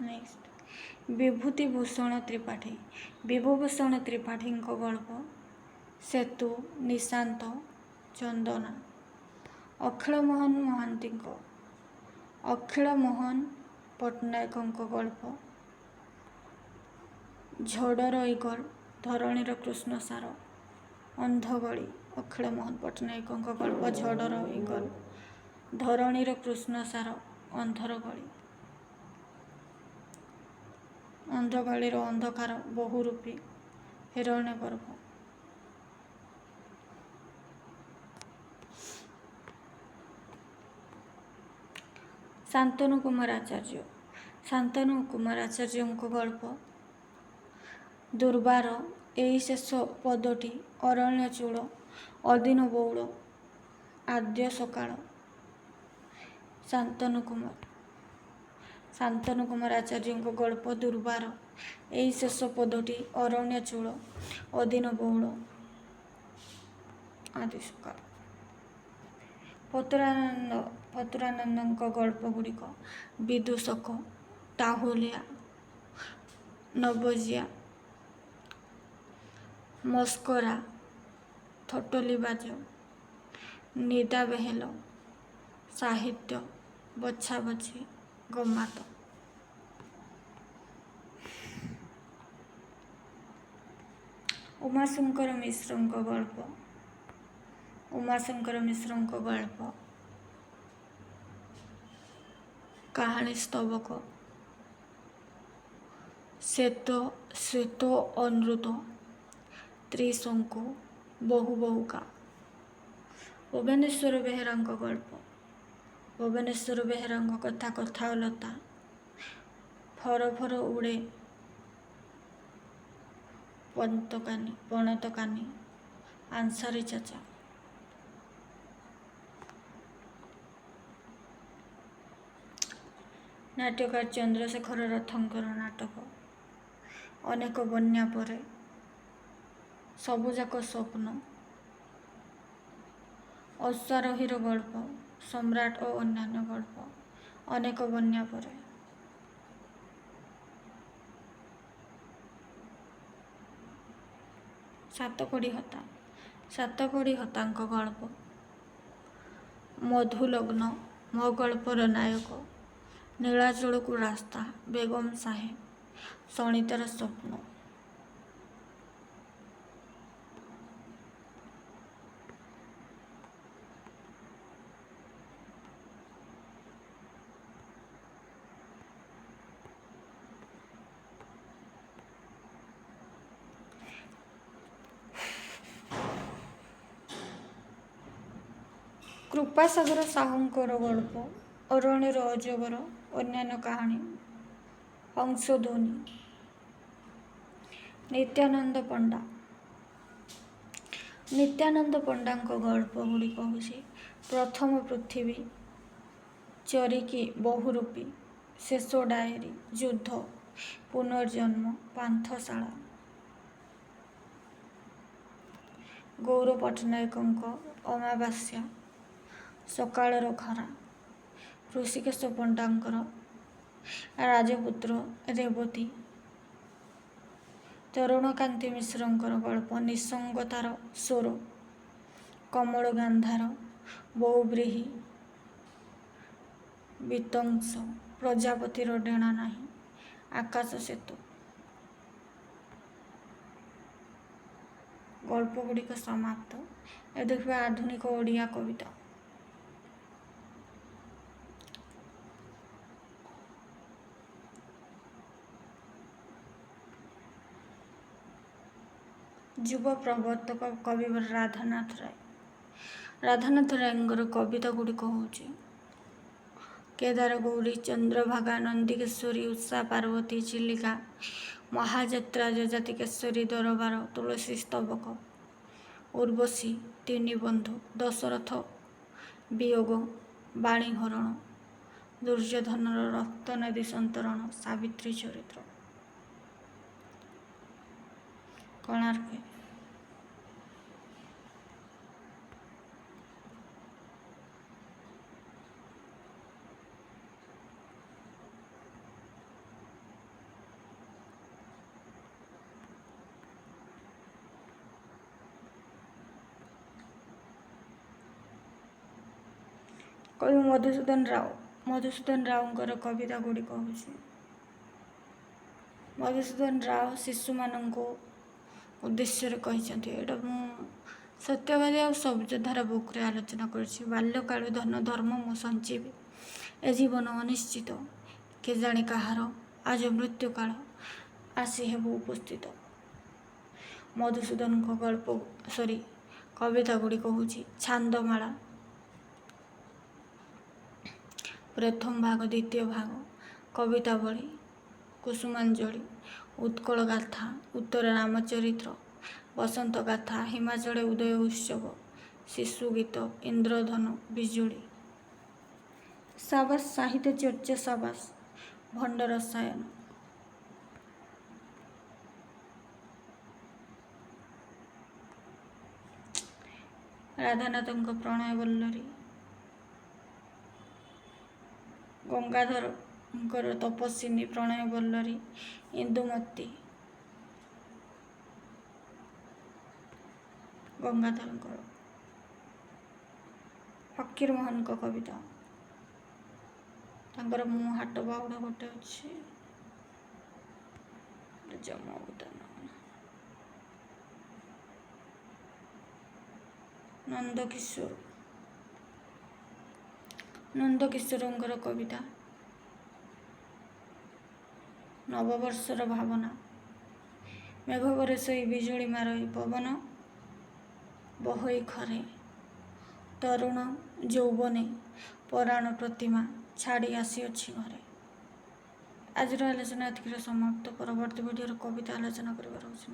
ନେକ୍ସଟ ବିଭୂତିଭୂଷଣ ତ୍ରିପାଠୀ, ବିଭୂଭୂଷଣ ତ୍ରିପାଠୀଙ୍କ ଗଳ୍ପ। ସେତୁ, ନିଶାନ୍ତ, ଚନ୍ଦନା। ଅଖିଳମୋହନ ମହାନ୍ତିଙ୍କ, ଅଖିଳମୋହନ ପଟ୍ଟନାୟକଙ୍କ ଗଳ୍ପ। ଝଡ଼ର ଇଗଲ, ଧରଣୀର କୃଷ୍ଣସାର, ଅନ୍ଧଗଳି। ଅଖିଳମୋହନ ପଟ୍ଟନାୟକଙ୍କ ଗଳ୍ପ ଝଡ଼ର ଇଗଲ, ଧରଣୀର କୃଷ୍ଣସାର, ଅନ୍ଧରଗଳି। ଅନ୍ଧଗଳିର ଅନ୍ଧକାର, ବହୁରୂପୀ, ହିରଣ୍ୟଗର୍ଭ। ଶାନ୍ତନୁ କୁମାର ଆଚାର୍ଯ୍ୟ, ଶାନ୍ତନୁ କୁମାର ଆଚାର୍ଯ୍ୟଙ୍କ ଗଳ୍ପ। ଦୁର୍ବାର, ଏଇ ଶେଷ ପଦଟି, ଅରଣ୍ୟଚୂଳ, ଅଦିନ ବଉଳ, ଆଦ୍ୟ ସକାଳ। ଶାନ୍ତନୁ କୁମାର ଆଚାର୍ଯ୍ୟଙ୍କ ଗଳ୍ପ ଦୁର୍ବାର, ଏଇ ଶେଷ ପଦଟି, ଅରଣ୍ୟଚୂଳ, ଅଦିନ ବଉଳ, ଆଦି ସକାଳ। ଫତୁରାନନ୍ଦଙ୍କ ଗଳ୍ପ ଗୁଡ଼ିକ ବିଦୂଷକ, ଟାହୁଲିଆ, ନବଜିଆ, ମସ୍କରା, ଥୋଟଲିବାଜ, ନିଦାବେହେଲ, ସାହିତ୍ୟ, ବଛାବଛି, ଗମାତ। ଉମାଶଙ୍କର ମିଶ୍ରଙ୍କ ଗଳ୍ପ, ଉମାଶଙ୍କର ମିଶ୍ରଙ୍କ ଗଳ୍ପ। କାହାଣୀ ସ୍ତବକ, ଶ୍ଵେତ ଅନୃତ, ତ୍ରିଶଙ୍କୁ, ବହୁବହୁକା। ଭୁବନେଶ୍ୱର ବେହେରାଙ୍କ ଗଳ୍ପ, ଭୁବନେଶ୍ୱର ବେହେରାଙ୍କ କଥା କଥା ଓ ଲତା। ଫର ଫର ଉଡ଼େ ପଣତକାନି, ଆନ୍ସାରୀ ଚାଚା। ନାଟ୍ୟକାର ଚନ୍ଦ୍ରଶେଖର ରଥଙ୍କର ନାଟକ। ଅନେକ ବନ୍ୟା ପରେ, ସବୁଯାକ ସ୍ୱପ୍ନ। ଅଶ୍ୱାରୋହୀର ଗଳ୍ପ, ସମ୍ରାଟ ଓ ଅନ୍ୟାନ୍ୟ ଗଳ୍ପ। ଅନେକ ବନ୍ୟା ପରେ। ସାତକଡ଼ି ହତାଙ୍କ ଗଳ୍ପ। ମଧୁଲଗ୍ନ, ମୋ ଗଳ୍ପର ନାୟକ, ନୀଳାଚଳକୁ ରାସ୍ତା, ବେଗମ ସାହେବ, ସଣିତାର ସ୍ୱପ୍ନ। କୃପାସାଗର ସାହୁଙ୍କର ଗଳ୍ପ। ଅରଣ୍ୟର ଅଜଗର, ଅନ୍ୟାନ୍ୟ କାହାଣୀ, ହଂସଧ୍ୱନି। ନିତ୍ୟାନନ୍ଦ ପଣ୍ଡା, ନିତ୍ୟାନନ୍ଦ ପଣ୍ଡାଙ୍କ ଗଳ୍ପ ଗୁଡ଼ିକ ହେଉଛି ପ୍ରଥମ ପୃଥିବୀ, ଚରିକି, ବହୁରୂପୀ, ଶେଷ ଡାଏରୀ, ଯୁଦ୍ଧ, ପୁନର୍ଜନ୍ମ, ପାନ୍ଥଶାଳା। ଗୌର ପଟ୍ଟନାୟକଙ୍କ ଅମାବାସ୍ୟା, ସକାଳର ଖରା, ଋଷିକେଶ ପଣ୍ଡାଙ୍କର ରାଜପୁତ୍ର ରେବତୀ, ତରୁଣକାନ୍ତି ମିଶ୍ରଙ୍କର ଗଳ୍ପ ନିଃସଙ୍ଗତାର ସ୍ୱର, କମଳ ଗାନ୍ଧାର, ବଉବ୍ରୀହି, ବିତଂଶ, ପ୍ରଜାପତିର ଡେଣା ନାହିଁ, ଆକାଶ ସେତୁ। ଗଳ୍ପଗୁଡ଼ିକ ସମାପ୍ତ। ଏ ଦେଖିବା ଆଧୁନିକ ଓଡ଼ିଆ କବିତା। ଯୁବ ପ୍ରବର୍ତ୍ତକ କବିବର ରାଧାନାଥ ରାୟ। ରାଧାନାଥ ରାୟଙ୍କର କବିତା ଗୁଡ଼ିକ ହେଉଛି କେଦାର ଗୌରୀ, ଚନ୍ଦ୍ରଭାଗା, ନନ୍ଦିକେଶ୍ୱରୀ, ଉଷା, ପାର୍ବତୀ, ଚିଲିକା, ମହାଯାତ୍ରା, ଯଜାତିକେଶ୍ୱରୀ, ଦରବାର, ତୁଳସୀ ସ୍ତବକ, ଉର୍ବଶୀ, ତିନି ବନ୍ଧୁ, ଦଶରଥ ବିୟୋଗ, ବାଣୀ ହରଣ, ଦୁର୍ଯ୍ୟୋଧନର ରକ୍ତ ନଦୀ ସନ୍ତରଣ, ସାବିତ୍ରୀ ଚରିତ୍ର। କୋଣାର୍କ। କବି ମଧୁସୂଦନ ରାଓ। ମଧୁସୂଦନ ରାଓଙ୍କର କବିତା ଗୁଡ଼ିକ ହେଉଛି ମଧୁସୂଦନ ରାଓ ଶିଶୁମାନଙ୍କୁ ଉଦ୍ଦେଶ୍ୟରେ କହିଛନ୍ତି। ଏଇଟା ମୁଁ ସତ୍ୟବାଦୀ ଆଉ ସବୁଜଧାରା ବୁକ୍ରେ ଆଲୋଚନା କରିଛି। ବାଲ୍ୟକାଳୁ ଧନ ଧର୍ମ ମୁଁ ସଞ୍ଜୀବି, ଏ ଜୀବନ ଅନିଶ୍ଚିତ, କେଜାଣି କାହାର, ଆଜ ମୃତ୍ୟୁକାଳ ଆସି ହେବ ଉପସ୍ଥିତ। ମଧୁସୂଦନଙ୍କ କବିତା ଗୁଡ଼ିକ ହେଉଛି ଛାନ୍ଦମାଳା, ପ୍ରଥମ ଭାଗ, ଦ୍ୱିତୀୟ ଭାଗ, କବିତାବଳୀ, କୁସୁମାଞ୍ଜଳି, ଉତ୍କଳ ଗାଥା, ଉତ୍ତର ରାମଚରିତ୍ର, ବସନ୍ତ ଗାଥା, ହିମାଚଳେ ଉଦୟ ଉତ୍ସବ, ଶିଶୁ ଗୀତ, ଇନ୍ଦ୍ରଧନୁ, ବିଜୁଳି। ସାବାସ ସାହିତ୍ୟ ଚର୍ଚ୍ଚା, ସାବାସ ଭଣ୍ଡ ରସାୟନ। ରାଧାନାଥଙ୍କ ପ୍ରଣୟ ବଲ୍ଲରୀ, ଗଙ୍ଗାଧରଙ୍କର ତପସ୍ୱିନୀ, ପ୍ରଣୟ ବଲ୍ଲରୀ, ଇନ୍ଦୁମତୀ, ଗଙ୍ଗାଧରଙ୍କର। ଫକୀର ମୋହନଙ୍କ କବିତା, ତାଙ୍କର ମୁଁ ହାଟ ବାହୁଡ଼ା ଗୋଟେ ଅଛି, ଜମଉଦାନ। ନନ୍ଦକିଶୋରଙ୍କର କବିତା ନବବର୍ଷର ଭାବନା, ମେଘ ବରଷଇ ବିଜୁଳି ମାରଇ, ପବନ ବହଇ ଖରେ, ତରୁଣ ଯୌବନେ ପରାଣ ପ୍ରତିମା ଛାଡ଼ି ଆସିଅଛି ଘରେ। ଆଜିର ଆଲୋଚନା ଏତିକିରେ ସମାପ୍ତ। ପରବର୍ତ୍ତୀ ଭିଡ଼ିଓରେ କବିତା ଆଲୋଚନା କରିବାର ଅଛି।